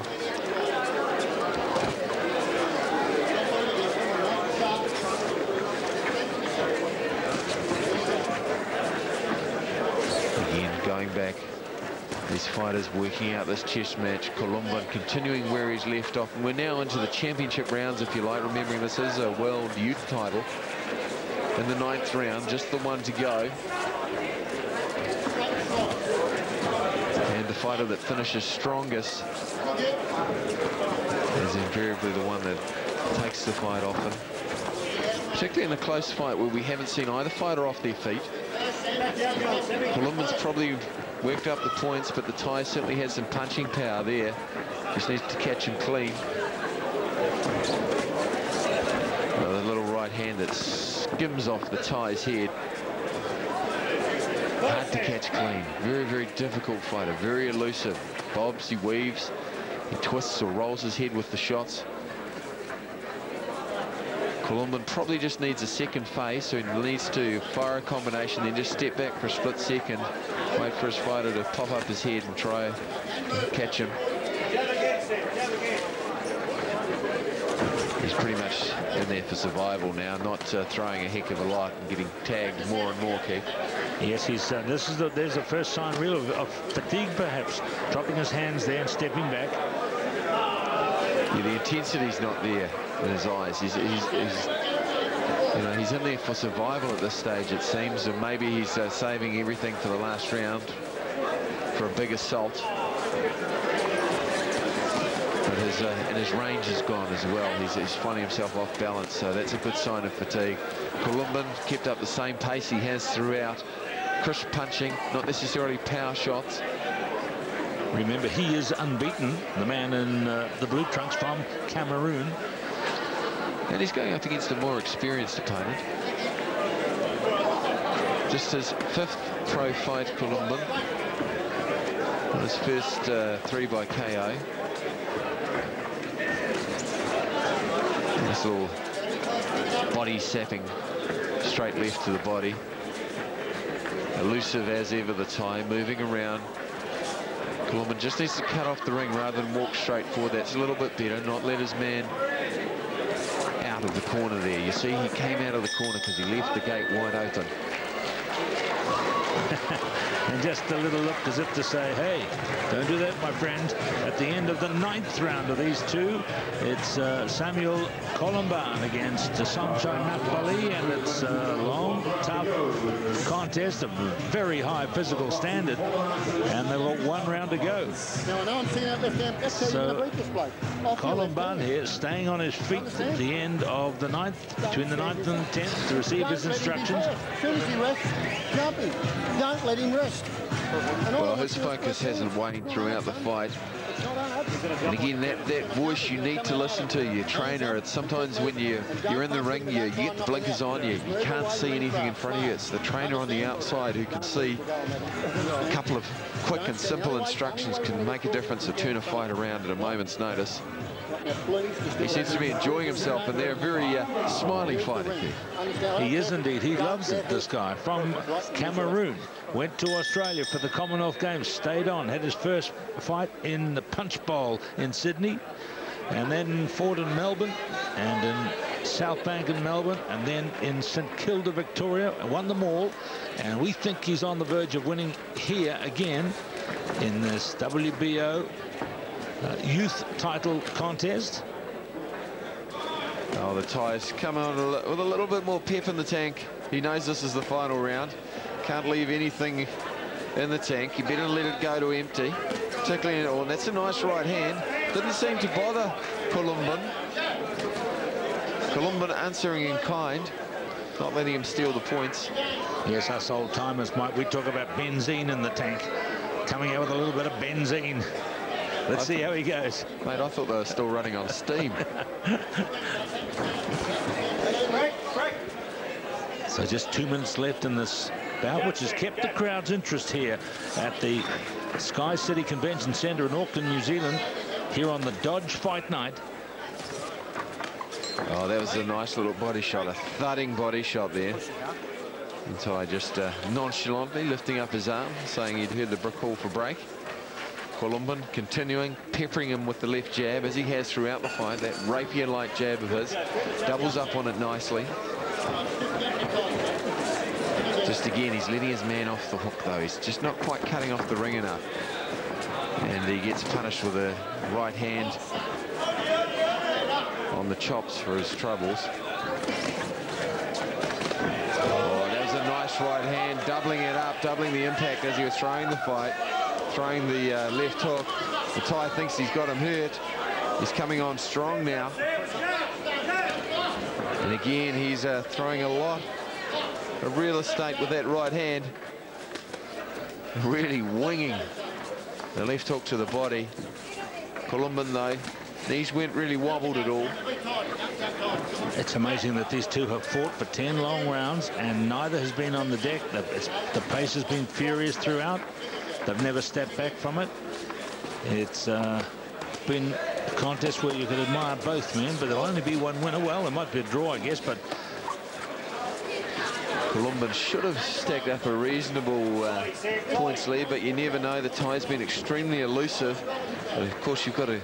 D: Again, going back. These fighters working out this chess match. Colomban continuing where he's left off. And we're now into the championship rounds, if you like, remembering this is a world youth title. In the 9th round, just the one to go. And the fighter that finishes strongest is invariably the one that takes the fight often. Particularly in a close fight where we haven't seen either fighter off their feet. Colomban's probably worked up the points, but the Thai certainly has some punching power there. Just needs to catch him clean. The little right hand that skims off the Thai's head. Hard to catch clean. Very, very difficult fighter. Very elusive. Bobs, he weaves, he twists or rolls his head with the shots. Colomban probably just needs a second phase, so he needs to fire a combination, then just step back for a split second, wait for his fighter to pop up his head and try to catch him. He's pretty much in there for survival now, not throwing a heck of a lot and getting tagged more and more, Keith.
C: Yes, he's. There's the first sign, real, of fatigue, perhaps, dropping his hands there and stepping back.
D: Yeah, the intensity's not there in his eyes. He's you know, he's in there for survival at this stage, it seems, and maybe he's saving everything for the last round for a big assault. But his range is gone as well. He's finding himself off balance, so that's a good sign of fatigue. Colomban kept up the same pace he has throughout. Crisp punching, not necessarily power shots.
C: Remember, he is unbeaten, the man in the blue trunks from Cameroon.
D: And he's going up against a more experienced opponent. Just his 5th pro fight, Colomban. His first 3 by KO. This little body sapping, straight left to the body. Elusive as ever, the Thai, moving around. Colomban just needs to cut off the ring rather than walk straight forward. That's a little bit better, not let his man out of the corner there. You see, he came out of the corner because he left the gate wide open.
C: And just a little look as if to say, hey, don't do that, my friend. At the end of the 9th round of these two, it's Samuel Colomban against Somchai Nakbalee, and it's a long, tough contest of very high physical standard, and they've got 1 round to go.
Q: Now, I know I'm seeing that left hand. That's how you're going to beat this bloke.
C: Colomban here staying on his feet at the end of the 9th, between the 9th and 10th, to receive his instructions.
Q: As soon as he rests, jump him. Don't let him rest.
D: Well, his focus hasn't waned throughout the fight. And again, that voice you need to listen to, your trainer. It's sometimes when you're in the ring, you get the blinkers on, you can't see anything in front of you. It's the trainer on the outside who can see a couple of quick and simple instructions can make a difference or turn a fight around at a moment's notice. He seems to be enjoying himself, and they're a very smiley fighter.
C: He is indeed. He loves it, this guy, from Cameroon. Went to Australia for the Commonwealth Games, stayed on, had his first fight in the Punch Bowl in Sydney, and then fought in Melbourne, and in South Bank in Melbourne, and then in St Kilda, Victoria, and won them all. And we think he's on the verge of winning here again in this WBO youth title contest.
D: Oh, the Thai's come on with a little bit more pep in the tank. He knows this is the final round. Can't leave anything in the tank. You better let it go to empty. Particularly, and that's a nice right hand. Didn't seem to bother Colomban. Colomban answering in kind, not letting him steal the points.
C: Yes, us old timers, Mike, we talk about benzene in the tank. Coming out with a little bit of benzene. Let's see how he goes.
D: Mate, I thought they were still running on steam.
C: So just 2 minutes left in this bout, which has kept the crowd's interest here at the Sky City Convention Centre in Auckland, New Zealand, here on the Dodge Fight Night.
D: Oh, that was a nice little body shot, a thudding body shot there. And Ty just nonchalantly lifting up his arm, saying he'd heard the brick call for break. Colomban continuing, peppering him with the left jab, as he has throughout the fight. That rapier-like jab of his, doubles up on it nicely. Just again, he's letting his man off the hook, though. He's just not quite cutting off the ring enough. And he gets punished with a right hand on the chops for his troubles. Oh, that was a nice right hand, doubling it up, doubling the impact as he was throwing the fight, throwing the left hook. The Thai thinks he's got him hurt. He's coming on strong now. And again, he's throwing a lot of real estate with that right hand. Really winging the left hook to the body. Colomban, though, knees weren't really wobbled at all.
C: It's amazing that these two have fought for 10 long rounds and neither has been on the deck. The pace has been furious throughout. They've never stepped back from it. It's been a contest where you could admire both men, but there'll only be one winner. Well, there might be a draw, I guess, but
D: Colomban should have stacked up a reasonable points lead, but you never know. The Thai's been extremely elusive. But of course, you've got to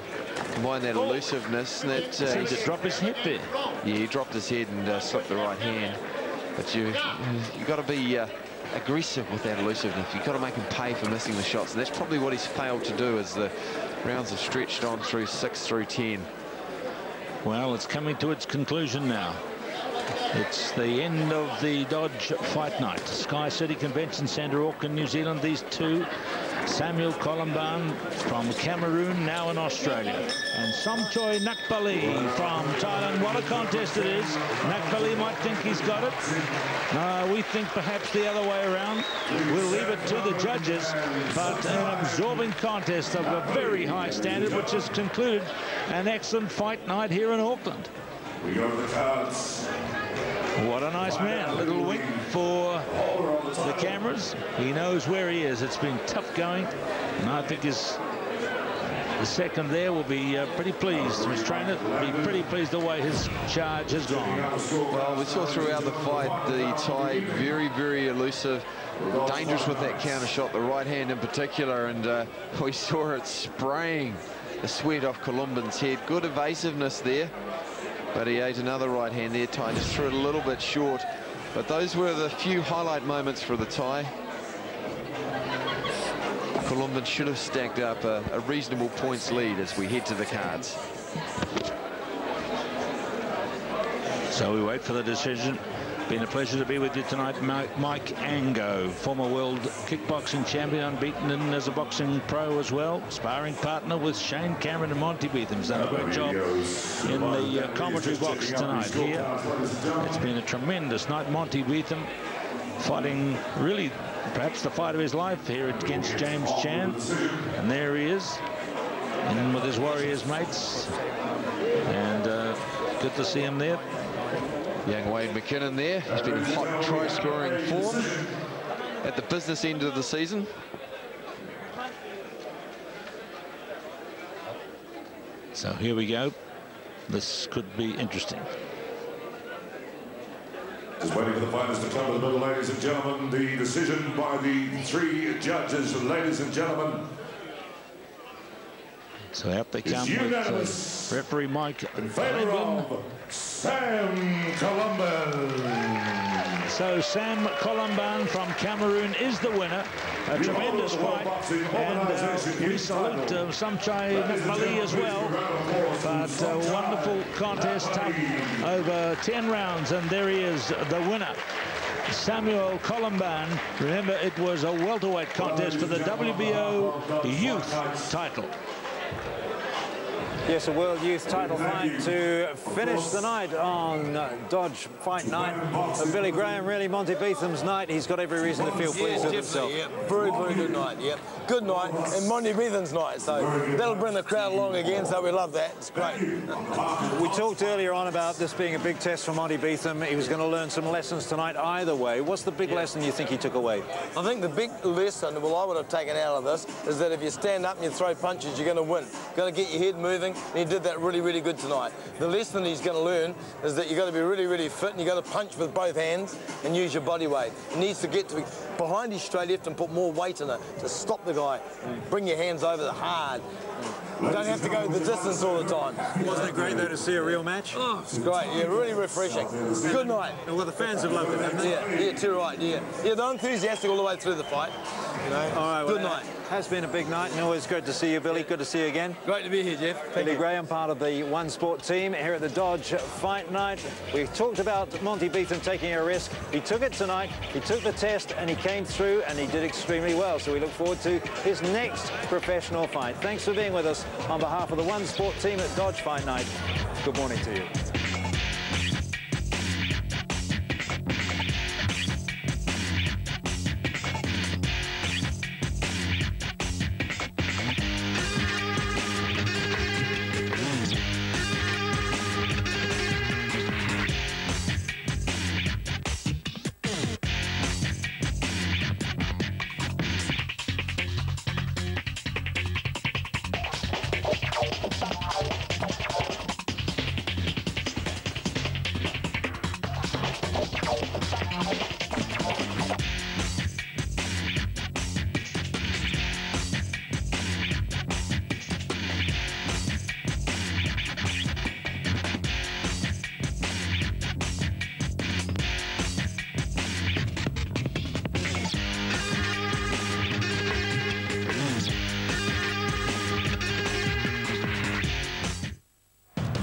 D: combine that elusiveness. And that
C: seemed to drop his head there.
D: Yeah, he dropped his head and slipped the right hand. But you've got to be aggressive with that elusiveness. You've got to make him pay for missing the shots. And that's probably what he's failed to do as the rounds have stretched on through 6 through 10.
C: Well, it's coming to its conclusion now. It's the end of the Dodge Fight Night. Sky City Convention Centre, Auckland, New Zealand. These two, Samuel Colomban from Cameroon, now in Australia, and Somchai Nakbalee from Thailand. What a contest it is. Nakbalee might think he's got it. No, we think perhaps the other way around. We'll leave it to the judges, but an absorbing contest of a very high standard, which has concluded an excellent fight night here in Auckland.
B: We go to the cards.
C: What a nice man. A little wink for the cameras. He knows where he is. It's been tough going, and I think the second there will be pretty pleased. His trainer will be pretty pleased the way his charge has gone.
D: Well, we saw throughout the fight the Thai very, very elusive, dangerous with that counter shot, the right hand in particular, and we saw it spraying the sweat off Colomban's head. Good evasiveness there. But he ate another right hand there. Thai just threw it a little bit short. But those were the few highlight moments for the Thai. Colomban should have stacked up a reasonable points lead as we head to the cards.
C: So we wait for the decision. Been a pleasure to be with you tonight. Mike Ango, former world kickboxing champion, unbeaten as a boxing pro as well. Sparring partner with Shane Cameron and Monte Betham. He's done a great job in the commentary box tonight here. It's been a tremendous night. Monte Betham fighting really perhaps the fight of his life here against James Chan. And there he is, in with his Warriors mates. And good to see him there.
D: Young Wade McKinnon there. He's been in hot try-scoring form at the business end of the season.
C: So here we go. This could be interesting.
B: Just waiting for the fighters to come to the middle, ladies and gentlemen. The decision by the 3 judges, ladies and gentlemen.
C: So out they come with referee Mike
B: in favor of Sam Colomban.
C: So Sam Colomban from Cameroon is the winner. A tremendous fight, and we salute Somchai Nakbalee as well. But a wonderful contest, tough over 10 rounds, and there he is, the winner, Samuel Colomban. Remember, it was a welterweight contest for the WBO youth title.
A: Yes, a World Youth title fight to finish the night on Dodge Fight Night. Billy Graham, really Monte Betham's night. He's got every reason to feel pleased with himself.
G: Yeah, very, very good night, yeah. Good night, and Monte Betham's night, so that'll bring the crowd along again, so we love that. It's great.
A: We talked earlier on about this being a big test for Monte Betham. He was going to learn some lessons tonight either way. What's the big lesson you think he took away?
G: I think the big lesson, well, I would have taken out of this, is that if you stand up and you throw punches, you're going to win. You've got to get your head moving, and he did that really, really good tonight. The lesson he's going to learn is that you've got to be really, really fit, and you've got to punch with both hands and use your body weight. He needs to get to behind his straight left and put more weight in it to stop the guy. Bring your hands over the hard. You don't have to go the distance all the time.
A: Wasn't it great, though, to see a real match?
G: Oh, it's great. Yeah, really refreshing. Good night.
A: Well, the fans have loved it, haven't they?
G: Yeah, too right, yeah. Yeah, they're enthusiastic all the way through the fight. You know,
A: all right,
G: good night.
A: Has been a big night, and always good to see you, Billy. Good to see you again.
G: Great to be here, Jeff.
A: Billy Graham, part of the One Sport team here at the Dodge Fight Night. We talked about Monte Betham taking a risk. He took it tonight. He took the test, and he came through, and he did extremely well. So we look forward to his next professional fight. Thanks for being with us on behalf of the One Sport team at Dodge Fight Night. Good morning to you.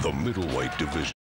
K: The middleweight division.